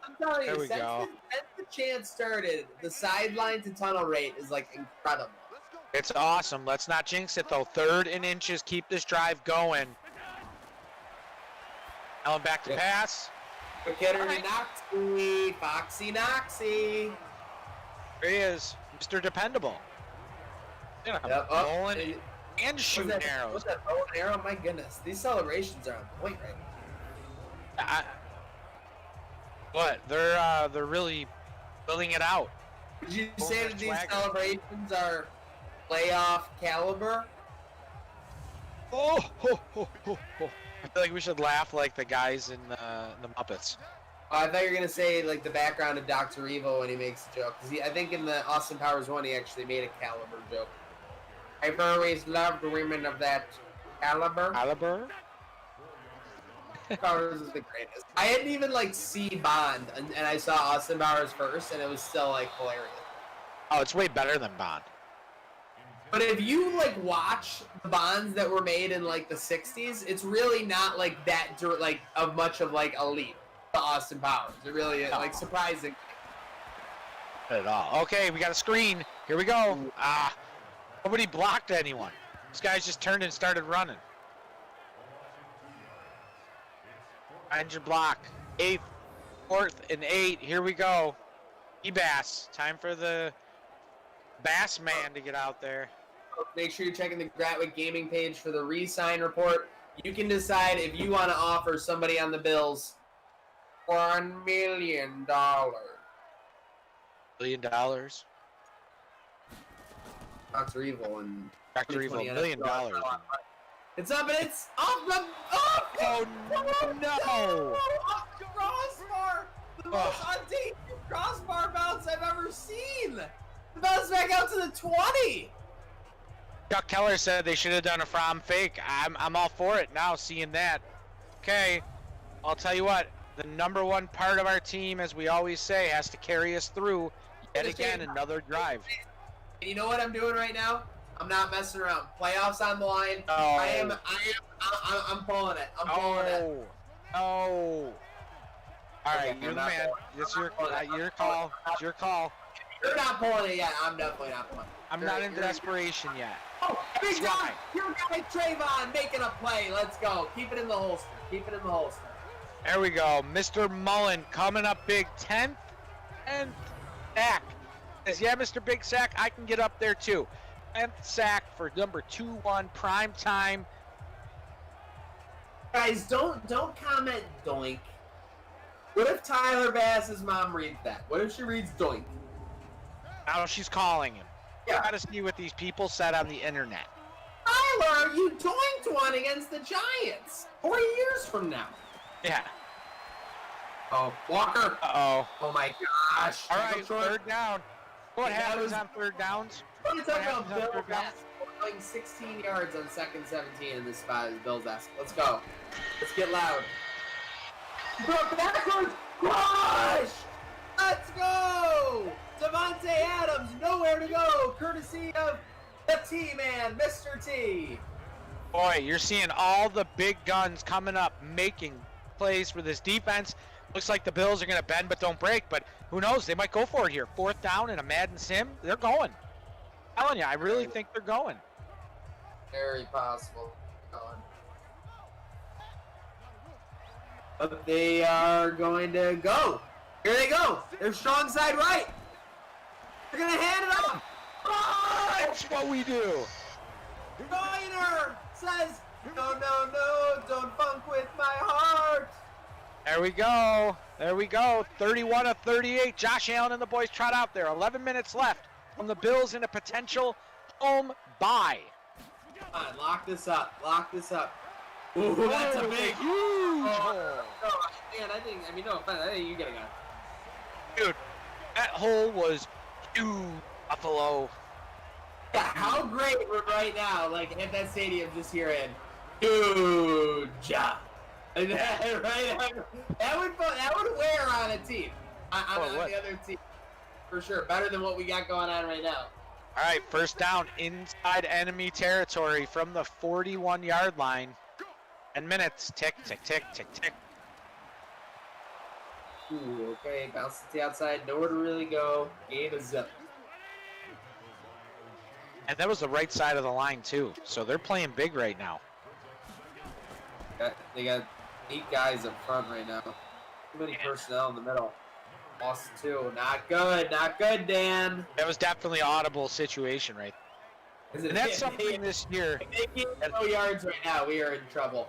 I'm telling you, There we go. Since the chance started, the sideline to tunnel rate is like incredible. It's awesome. Let's not jinx it though. 3rd and inches. Keep this drive going. Allen back to pass. Quick hitter to Noxie. Foxy Noxie. There he is, Mr. Dependable. Bowling and shooting arrows. What's that bow and arrow? My goodness, these celebrations are on point right now. What? They're really building it out. Would you say that these celebrations are playoff caliber? I feel like we should laugh like the guys in the Muppets. I thought you were gonna say like the background of Dr. Evil when he makes a joke. Cause I think in the Austin Powers 1 he actually made a caliber joke. I've always loved women of that caliber. Caliber? Powers is the greatest. I didn't even like see Bond, and I saw Austin Powers first, and it was still like hilarious. Oh, it's way better than Bond. But if you like watch the Bonds that were made in like the 60s, it's really not like that like of much of like a leap to Austin Powers. It really is like surprising. Not at all. Okay, we got a screen. Here we go. Nobody blocked anyone. This guys just turned and started running. Find your block. 8th, 4th, and 8. Here we go. E-Bass. Time for the Bass Man to get out there. Make sure you're checking the Gratwick Gaming page for the re-sign report. You can decide if you want to offer somebody on the Bills $1 million. $1 million? Dr. Evil and Dr. Evil, $1 million. It's up and it's off the oh no! Off the crossbar! The most audacious crossbar bounce I've ever seen! The bounce back out to the 20! Chuck Keller said they should have done a Fromm fake. I'm all for it now, seeing that. Okay, I'll tell you what. The number one part of our team, as we always say, has to carry us through yet again another drive. And you know what I'm doing right now? I'm not messing around. Playoffs on the line. Oh. I'm pulling it. I'm pulling it. Oh. All right, you're the man. It's your call. It's your call. You're not pulling it yet. I'm definitely not pulling it. I'm not in desperation yet. Oh, big That's time! right. Your guy Trayvon making a play. Let's go. Keep it in the holster. Keep it in the holster. There we go. Mr. Mullen coming up big. 10th and sack. Says, yeah, Mr. Big Sack, I can get up there too. 10th sack for number 2-1 prime time. Guys, don't comment doink. What if Tyler Bass's mom reads that? What if she reads doink? Now she's calling him. Yeah. Gotta see what these people said on the internet. Tyler, you doinked one against the Giants 4 years from now. Yeah. Oh, Walker. Uh-oh. Oh my gosh. All right, third down. What Yeah, happens was- on third downs? What are you talking about? happens on Bill third down? Bass going 16 yards on second 17 in this spot is Bill's ass. Let's go. Let's get loud. Broke backwards. Crush! Let's go! Devontae Adams, nowhere to go, courtesy of the T-Man, Mr. T. Boy, you're seeing all the big guns coming up, making plays for this defense. Looks like the Bills are going to bend but don't break, but who knows? They might go for it here. Fourth down in a Madden sim. They're going. I'm telling you, I really think they're going. Very possible. But they are going to go. Here they go. They're strong side right. They're going to hand it off. That's what we do. Joyner says, no, don't funk with my heart. There we go. There we go. 31-38. Josh Allen and the boys trot out there. 11 minutes left from the Bills in a potential home bye. Come on, lock this up. Lock this up. Ooh, that's a big. Huge Oh, hole. no, man, no offense. I think you get a gun. Dude, that hole was huge. Buffalo. Yeah, how great right now, like, at that stadium just hearing, huge. And that, right? That would wear on a team. On the other team. For sure. Better than what we got going on right now. All right, first down inside enemy territory from the 41-yard line. 10 minutes. Tick, tick, tick, tick, tick. Ooh, okay. Bounce to the outside. Nowhere to really go. Game is up. And that was the right side of the line, too. So they're playing big right now. They got 8 guys up front right now. Too many personnel in the middle. Lost 2. Not good. Not good, Dan. That was definitely an audible situation, right? And that's something this year. If they get no yards right now, we are in trouble.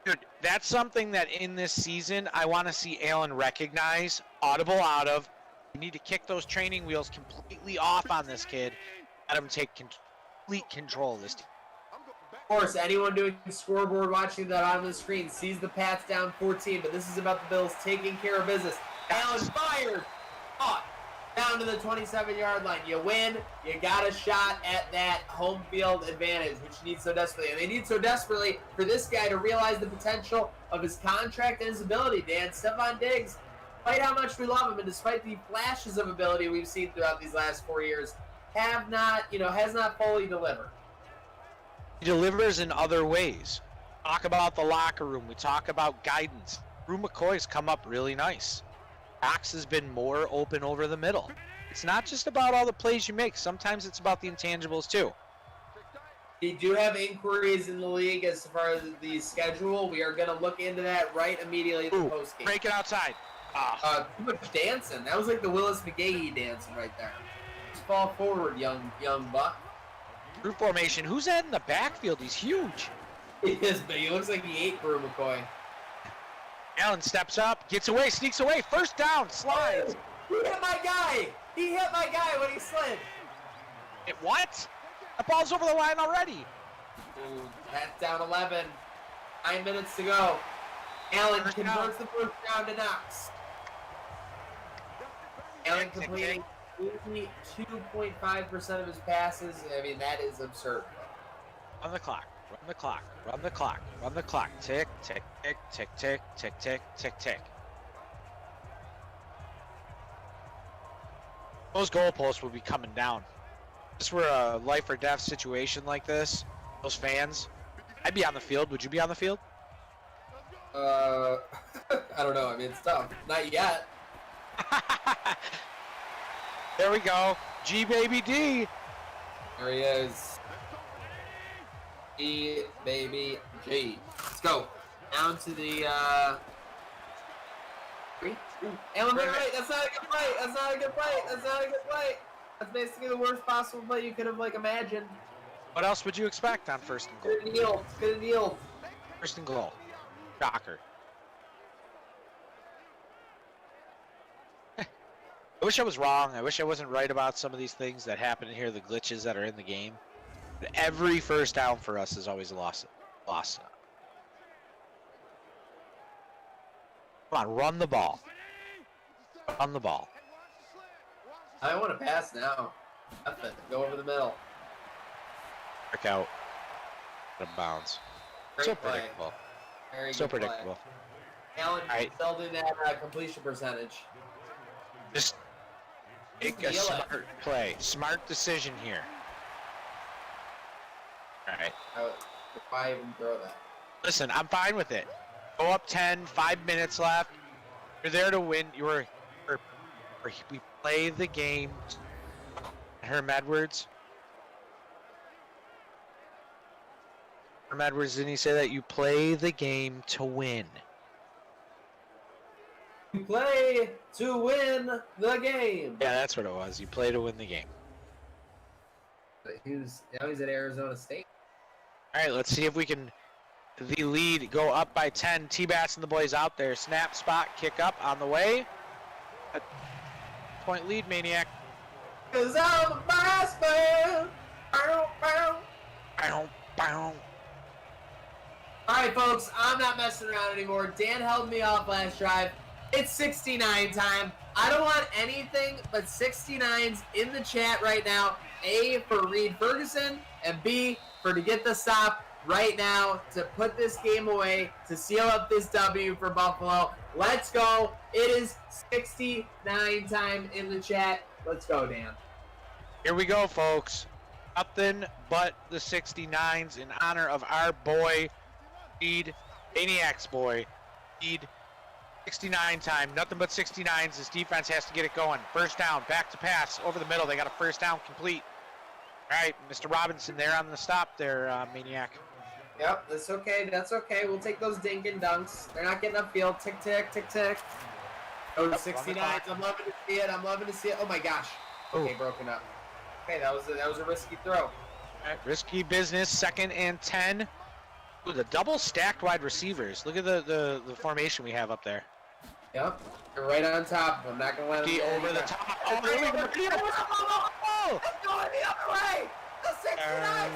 Dude, that's something that in this season I want to see Allen recognize, audible out of. We need to kick those training wheels completely off on this kid. Let him take complete control of this team. Of course, anyone doing scoreboard watching that on the screen sees the Pats down 14, but this is about the Bills taking care of business. Allen fired. Caught. Down to the 27-yard line. You win. You got a shot at that home field advantage, which you need so desperately. And they need so desperately for this guy to realize the potential of his contract and his ability, Dan. Stephon Diggs, despite how much we love him and despite the flashes of ability we've seen throughout these last 4 years, has not fully delivered. He delivers in other ways. Talk about the locker room. We talk about guidance. Drew McCoy's come up really nice. Cox has been more open over the middle. It's not just about all the plays you make. Sometimes it's about the intangibles too. We do have inquiries in the league as far as the schedule. We are going to look into that right immediately in the postgame. Break it outside. Too much dancing. That was like the Willis McGahee dancing right there. Just fall forward, young buck. True formation. Who's that in the backfield? He's huge. He is, but he looks like he ate Brew McCoy. Allen steps up, gets away, sneaks away. First down, slides. He hit my guy. He hit my guy when he slid. What? The ball's over the line already. Ooh, that's down 11. 9 minutes to go. Allen First converts the first down to Knox. Allen completing 82.5% of his passes. I mean, that is absurd. Run the clock. Run the clock. Run the clock. Run the clock. Tick, tick, tick, tick, tick, tick, tick, tick, tick. Those goalposts will be coming down. If this were a life or death situation like this, those fans, I'd be on the field. Would you be on the field? I don't know. I mean, it's tough. Not yet. There we go. G baby D. There he is. G baby G. Let's go. Down to the Allen, right. That's not a good play. That's not a good play. That's not a good play. That's basically the worst possible play you could have imagined. What else would you expect on first and goal? Good kneel. Good kneel. First and goal. Shocker. I wish I was wrong. I wish I wasn't right about some of these things that happen in here, the glitches that are in the game. But every first down for us is always a loss. Come on, run the ball. Run the ball. I want to pass now. Nothing. Go over the middle. Check out. Out of bounds. Great So play. predictable. Very So good predictable. Play. Allen Right. fell in that completion percentage. Just make a smart play. Smart decision here. All right. Why even throw that? Listen, I'm fine with it. Go up 10, 5 minutes left. You're there to win. We play the game. Herm Edwards. Herm Edwards, didn't he say that you play the game to win? You play to win the game. Yeah, that's what it was. You play to win the game. He's at Arizona State. All right, let's see if we can. The lead go up by 10. T-Bats and the boys out there. Snap, spot, kick up on the way. A point lead, Maniac. Cause I'm a boss man. Bow, bow. Bow, bow. All right, folks, I'm not messing around anymore. Dan held me off last drive. It's 69 time. I don't want anything but 69s in the chat right now. A, for Reed Ferguson, and B, for to get the stop right now to put this game away, to seal up this W for Buffalo. Let's go. It is 69 time in the chat. Let's go, Dan. Here we go, folks. Nothing but the 69s in honor of our boy, Reed, Maniac's boy, Reed. 69 time, nothing but 69s. This defense has to get it going. First down, back to pass, over the middle. They got a first down complete. All right, Mr. Robinson there on the stop there, Maniac. Yep, that's okay. That's okay. We'll take those dink and dunks. They're not getting upfield. Tick, tick, tick, tick. Oh, 69s. I'm loving to see it. I'm loving to see it. Oh, my gosh. Okay, broken up. Okay, that was a risky throw. All right, risky business, 2nd and 10. Ooh, the double stacked wide receivers. Look at the formation we have up there. Yep. They're right on top. I'm not going to let them Over the top. Oh, there we go. Oh! It's going the other way. The 69s.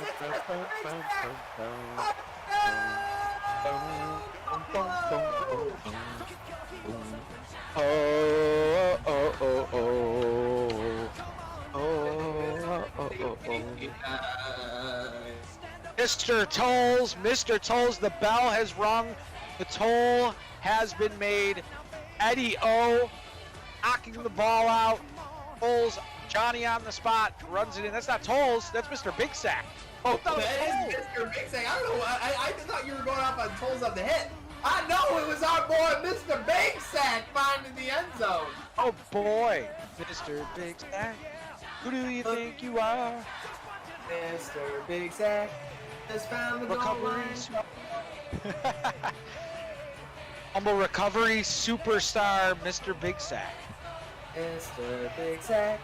It's Mr. Tolles, the bell has rung. The toll has been made. Eddie O knocking the ball out. Tolles, Johnny on the spot, runs it in. That's not Tolles, that's Mr. Big Sack. Oh, that is Mr. Big Sack. I don't know. I thought you were going off on Tolles on the hit. I know it was our boy, Mr. Big Sack, finding the end zone. Oh boy, Mr. Big Sack. Who do you think you are? Mr. Big Sack has found the goal line. Humble recovery superstar, Mr. Big Sack. Mr. Big Sack,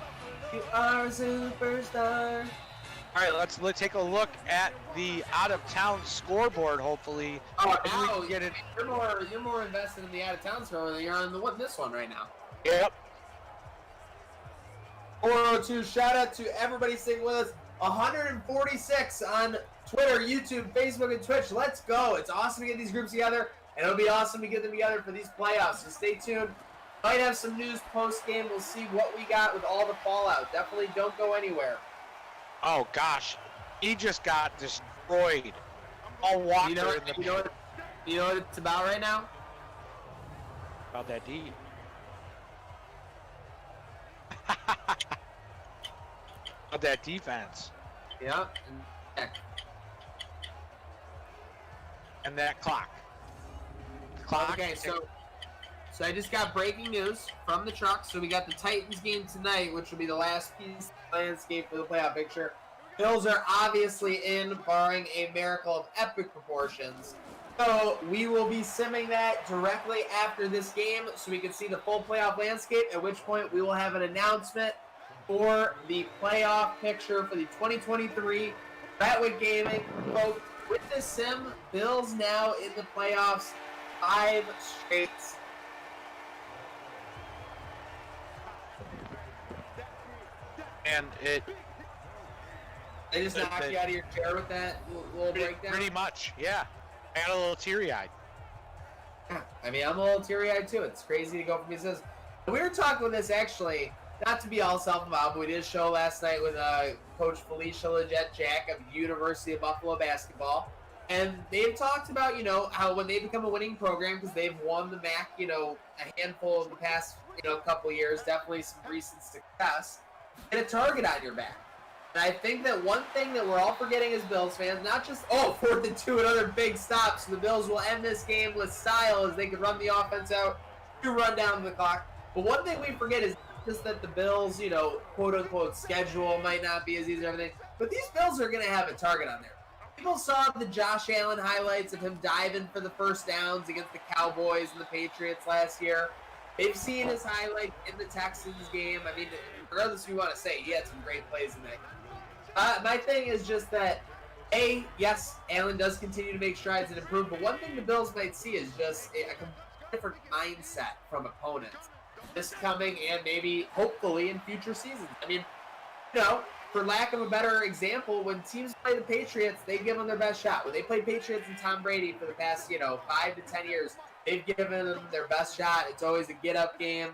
you are a superstar. All right, let's take a look at the out-of-town scoreboard. Hopefully, Oh, we now can get it. you're more invested in the out-of-town score than you're on this one right now. Yep. 402. Shout out to everybody sitting with us. 146 on Twitter, YouTube, Facebook, and Twitch. Let's go. It's awesome to get these groups together, and it'll be awesome to get them together for these playoffs. So stay tuned. Might have some news post-game. We'll see what we got with all the fallout. Definitely don't go anywhere. Oh gosh, he just got destroyed. All Walker You know in the what it's about right now? about that D. About that defense Yep. and that clock. The clock. Okay, so So I just got breaking news from the truck. So we got the Titans game tonight, which will be the last piece of the landscape for the playoff picture. Bills are obviously in, barring a miracle of epic proportions. So we will be simming that directly after this game so we can see the full playoff landscape, at which point we will have an announcement for the playoff picture for the 2023 Ratwick Gaming. Folks, with this sim, Bills now in the playoffs 5 straight. And They just knocked you out of your chair with that little breakdown? Pretty much, yeah. I got a little teary-eyed. Yeah, I mean, I'm a little teary-eyed too. It's crazy to go from these. We were talking with this actually, not to be all self-involved, but we did a show last night with Coach Felicia Legette Jack of University of Buffalo basketball. And they've talked about, how when they become a winning program, because they've won the MAC, a handful of the past, couple years, definitely some recent success, get a target on your back. And I think that one thing that we're all forgetting as Bills fans, not just, 4th and 2, another big stop, so the Bills will end this game with style as they can run the offense out to run down the clock. But one thing we forget is just that the Bills, quote-unquote schedule might not be as easy and everything, but these Bills are going to have a target on there. People saw the Josh Allen highlights of him diving for the first downs against the Cowboys and the Patriots last year. They've seen his highlight in the Texans game. I mean, regardless of what you want to say, he had some great plays in that. My thing is just that, yes, Allen does continue to make strides and improve, but one thing the Bills might see is just a different mindset from opponents this coming and maybe, hopefully, in future seasons. I mean, for lack of a better example, when teams play the Patriots, they give them their best shot. When they play Patriots and Tom Brady for the past, 5 to 10 years, they've given them their best shot. It's always a get-up game.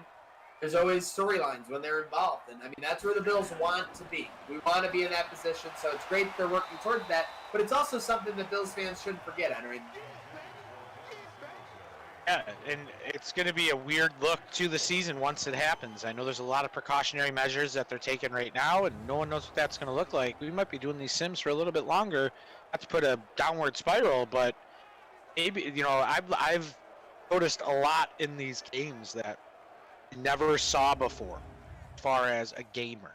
There's always storylines when they're involved. And, I mean, that's where the Bills want to be. We want to be in that position, so it's great that they're working towards that. But it's also something that Bills fans shouldn't forget, Henry. Yeah, and it's going to be a weird look to the season once it happens. I know there's a lot of precautionary measures that they're taking right now, and no one knows what that's going to look like. We might be doing these sims for a little bit longer, not to put a downward spiral, but maybe, I've noticed a lot in these games that I never saw before as far as a gamer.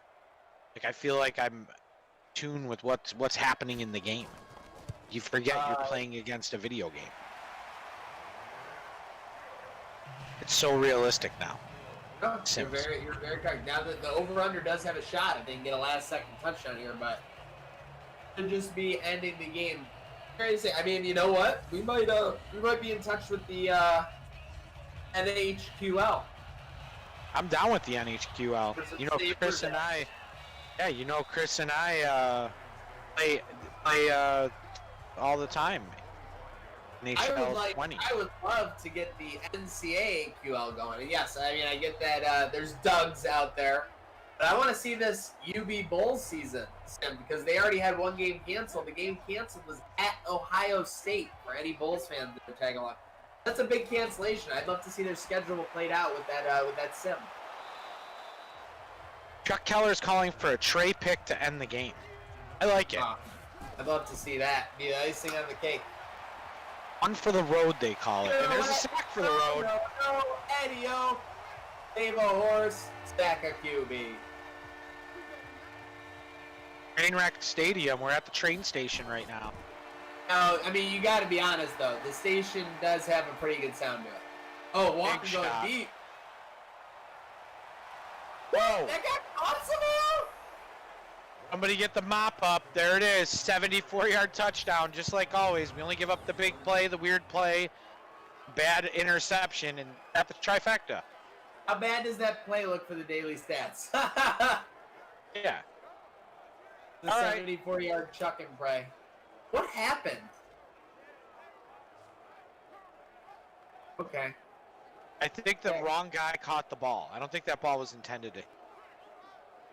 Like, I feel like I'm tuned with what's happening in the game. You forget you're playing against a video game. It's so realistic now. Oh, you're very correct. Now that the over/under does have a shot, if they can get a last-second touchdown here, but to just be ending the game. Crazy. I mean, you know what? We might be in touch with the NHQL. I'm down with the NHQL. Chris and I. Yeah, Chris and I play all the time. I would love to get the NCAA QL going. And yes, I mean, I get that there's Dougs out there. But I want to see this UB Bulls season, Sim, because they already had one game canceled. The game canceled was at Ohio State for any Bulls fans that are tagging along. That's a big cancellation. I'd love to see their schedule played out with that sim. Chuck Keller's calling for a Trey pick to end the game. I like it. I'd love to see that. Be the icing on the cake. One for the road, they call it. And there's a sack for the road. No, Eddie-O. Save a horse, stack a QB. Trainwreck Stadium. We're at the train station right now. Now, I mean, you got to be honest, though. The station does have a pretty good sound to it. Oh, Walker going deep. Whoa. That got awesome. Somebody get the mop up. There it is. 74-yard touchdown, just like always. We only give up the big play, the weird play, bad interception, and at the trifecta. How bad does that play look for the daily stats? Yeah. The 74-yard chuck and pray. What happened? Okay. I think the wrong guy caught the ball. I don't think that ball was intended to.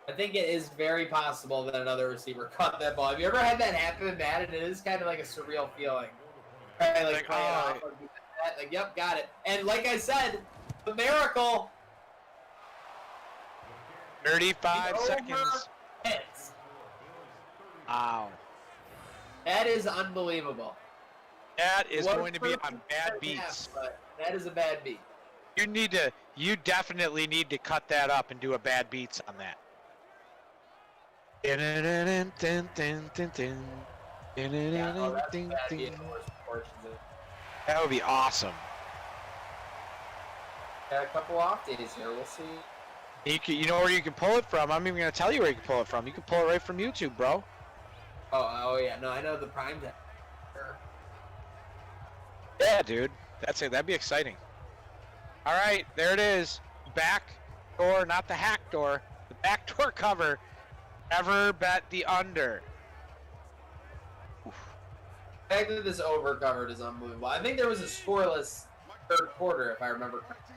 I think it is very possible that another receiver caught that ball. Have you ever had that happen in Madden? It is kind of like a surreal feeling. Right, like play it off or do that. Like, yep, got it. And like I said, the miracle. 35 seconds. Hits. Wow. That is unbelievable. That is going to be on bad beats. But that is a bad beat. You definitely need to cut that up and do a bad beats on that. Yeah, oh, that'd be in the worst proportions. That would be awesome. Got a couple off days here. We'll see. You know where you can pull it from? I'm even gonna tell you where you can pull it from. You can pull it right from YouTube, bro. Oh yeah. No, I know the prime time. Sure. Yeah, dude. That's it. That'd be exciting. All right, there it is. Back door, not the hack door. The back door cover. Ever bet the under. The fact that this over covered is unbelievable. I think there was a scoreless third quarter, if I remember correctly.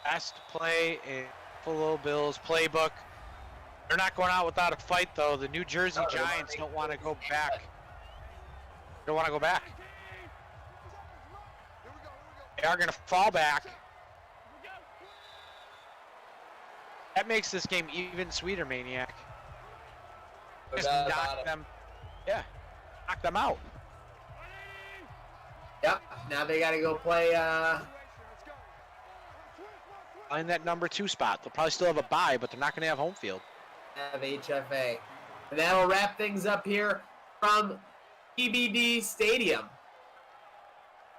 Best play in Buffalo Bills playbook. They're not going out without a fight, though. The New Jersey Giants don't want to go back. Don't want to go back. They are going to fall back. That makes this game even sweeter, Maniac. Just knock them. Yeah, knock them out. Yep. Now they got to go play. Find that number 2 spot. They'll probably still have a bye, but they're not going to have home field. Have HFA, and that'll wrap things up here from PBD Stadium.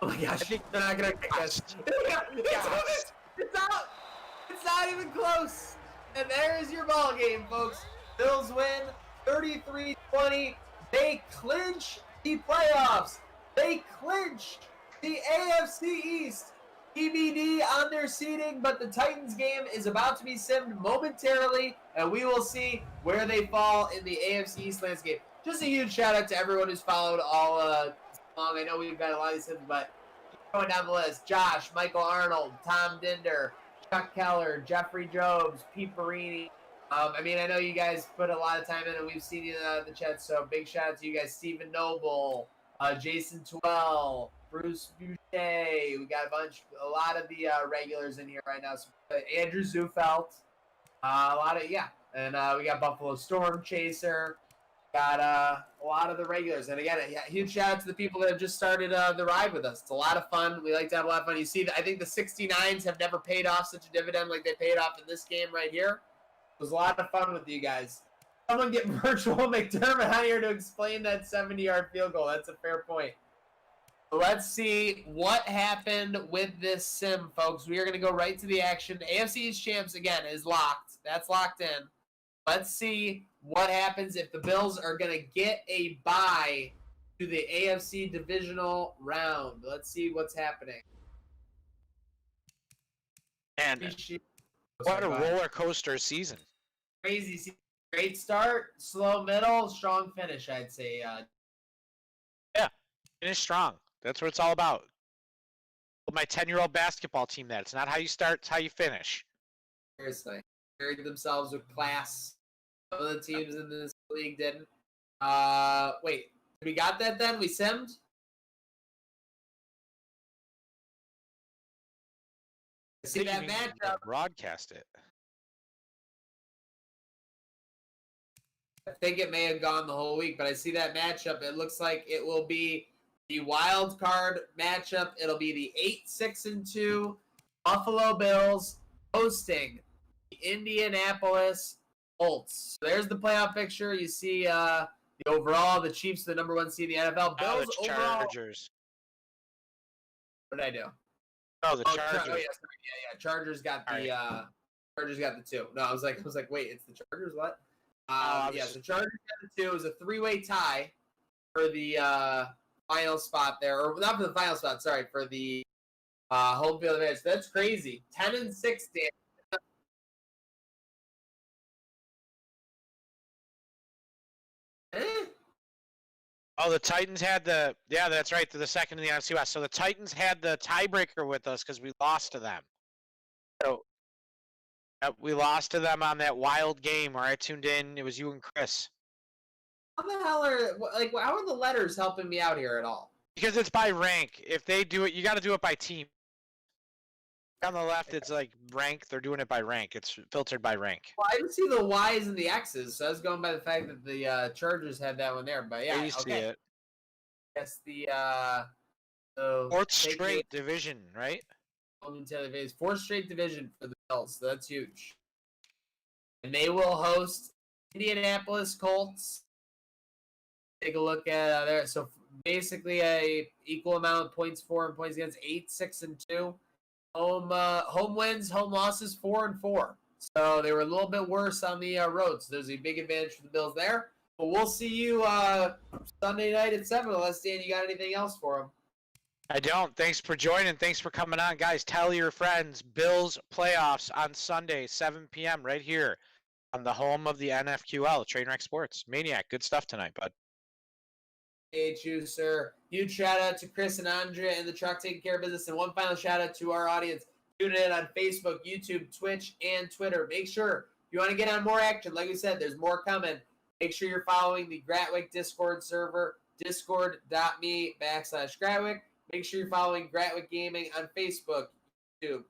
Oh my gosh, they're not gonna kick us. It's out. It's not even close. And there's your ball game, folks. Bills win 33-20. They clinch the playoffs. They clinch the AFC East. PBD on their seeding, but the Titans game is about to be simmed momentarily, and we will see where they fall in the AFC East landscape. Just a huge shout out to everyone who's followed all along. I know we've got a lot of these things, but going down the list: Josh, Michael Arnold, Tom Dinder, Chuck Keller, Jeffrey Jobs, Pete Perini. I know you guys put a lot of time in, and we've seen you in the chat, so big shout out to you guys. Stephen Noble, Jason Twell, Bruce Boucher. We got a lot of the regulars in here right now. So, Andrew Zufelt, and we got Buffalo Storm Chaser. Got a lot of the regulars, and again, huge shout out to the people that have just started the ride with us. It's a lot of fun. We like to have a lot of fun. You see, I think the 69s have never paid off such a dividend like they paid off in this game right here. It was a lot of fun with you guys. Someone get virtual McDermott on here to explain that 70-yard field goal. That's a fair point. Let's see what happened with this sim, folks. We are going to go right to the action. AFC East champs, again, is locked. That's locked in. Let's see what happens if the Bills are going to get a bye to the AFC divisional round. Let's see what's happening. And what a roller coaster season. Crazy season. Great start, slow middle, strong finish, I'd say. Yeah, finish strong. That's what it's all about. My 10-year-old basketball team, that it's not how you start, it's how you finish. Seriously. Carried themselves with class. Some of the teams in this league didn't. Wait, we got that then? We simmed? See that matchup? Broadcast it. I think it may have gone the whole week, but I see that matchup. It looks like it will be the wild card matchup. It'll be the 8-6-2 Buffalo Bills hosting the Indianapolis Colts. So there's the playoff picture. You see the overall, the Chiefs, the number 1 seed in the NFL. Bills the Chargers. Overall, what did I do? Oh, the Chargers. Yeah. Chargers got the Chargers got the 2. No, I was like, wait, it's the Chargers? What? So Chargers got the 2. It was a 3-way tie for the final spot there, or not for the final spot. Sorry, for the home field advantage. So that's crazy. 10-6, Dan. Oh, the Titans had the that's right. They're the second in the NFC West. So the Titans had the tiebreaker with us because we lost to them. So we lost to them on that wild game where I tuned in. It was you and Chris. How the hell how are the letters helping me out here at all? Because it's by rank. If they do it, you got to do it by team. On the left, it's like rank. They're doing it by rank. It's filtered by rank. Well, I didn't see the Y's and the X's, so I was going by the fact that the Chargers had that one there. But yeah, you see it. Yes, the So Fourth take straight division, right? momentarily phase. Fourth straight division for the Bills. So that's huge. And they will host Indianapolis Colts. Take a look at there. So basically, a equal amount of points for and points against 8, 6, and 2. Home wins, home losses 4 and 4. So they were a little bit worse on the road. So there's a big advantage for the Bills there. But we'll see you Sunday night at 7. Unless Dan, you got anything else for them? I don't. Thanks for joining. Thanks for coming on, guys. Tell your friends. Bills playoffs on Sunday, 7 p.m. right here on the home of the NFQL, Trainwreck Sports. Maniac, good stuff tonight, bud. You, sir. Huge shout out to Chris and Andrea in the truck taking care of business. And one final shout out to our audience. Tune in on Facebook, YouTube, Twitch, and Twitter. Make sure if you want to get on more action, like we said, there's more coming. Make sure you're following the Gratwick Discord server, discord.me/Gratwick. Make sure you're following Gratwick Gaming on Facebook, YouTube,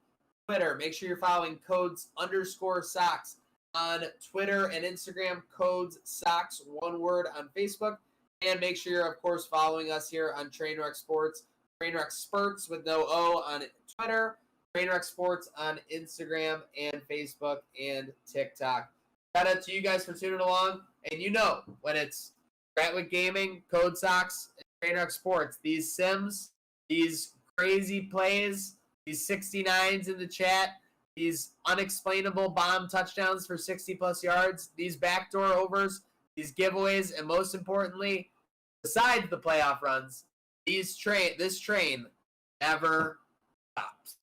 Twitter. Make sure you're following codes_socks on Twitter and Instagram, codes socks, one word on Facebook. And make sure you're, of course, following us here on Trainwreck Sports, Trainwreck Spurts with no O on Twitter, Trainwreck Sports on Instagram and Facebook and TikTok. Shout out to you guys for tuning along. And you know, when it's Gratwick Gaming, Code Socks, and Trainwreck Sports, these sims, these crazy plays, these 69s in the chat, these unexplainable bomb touchdowns for 60-plus yards, these backdoor overs, these giveaways, and most importantly, besides the playoff runs, this train never stops.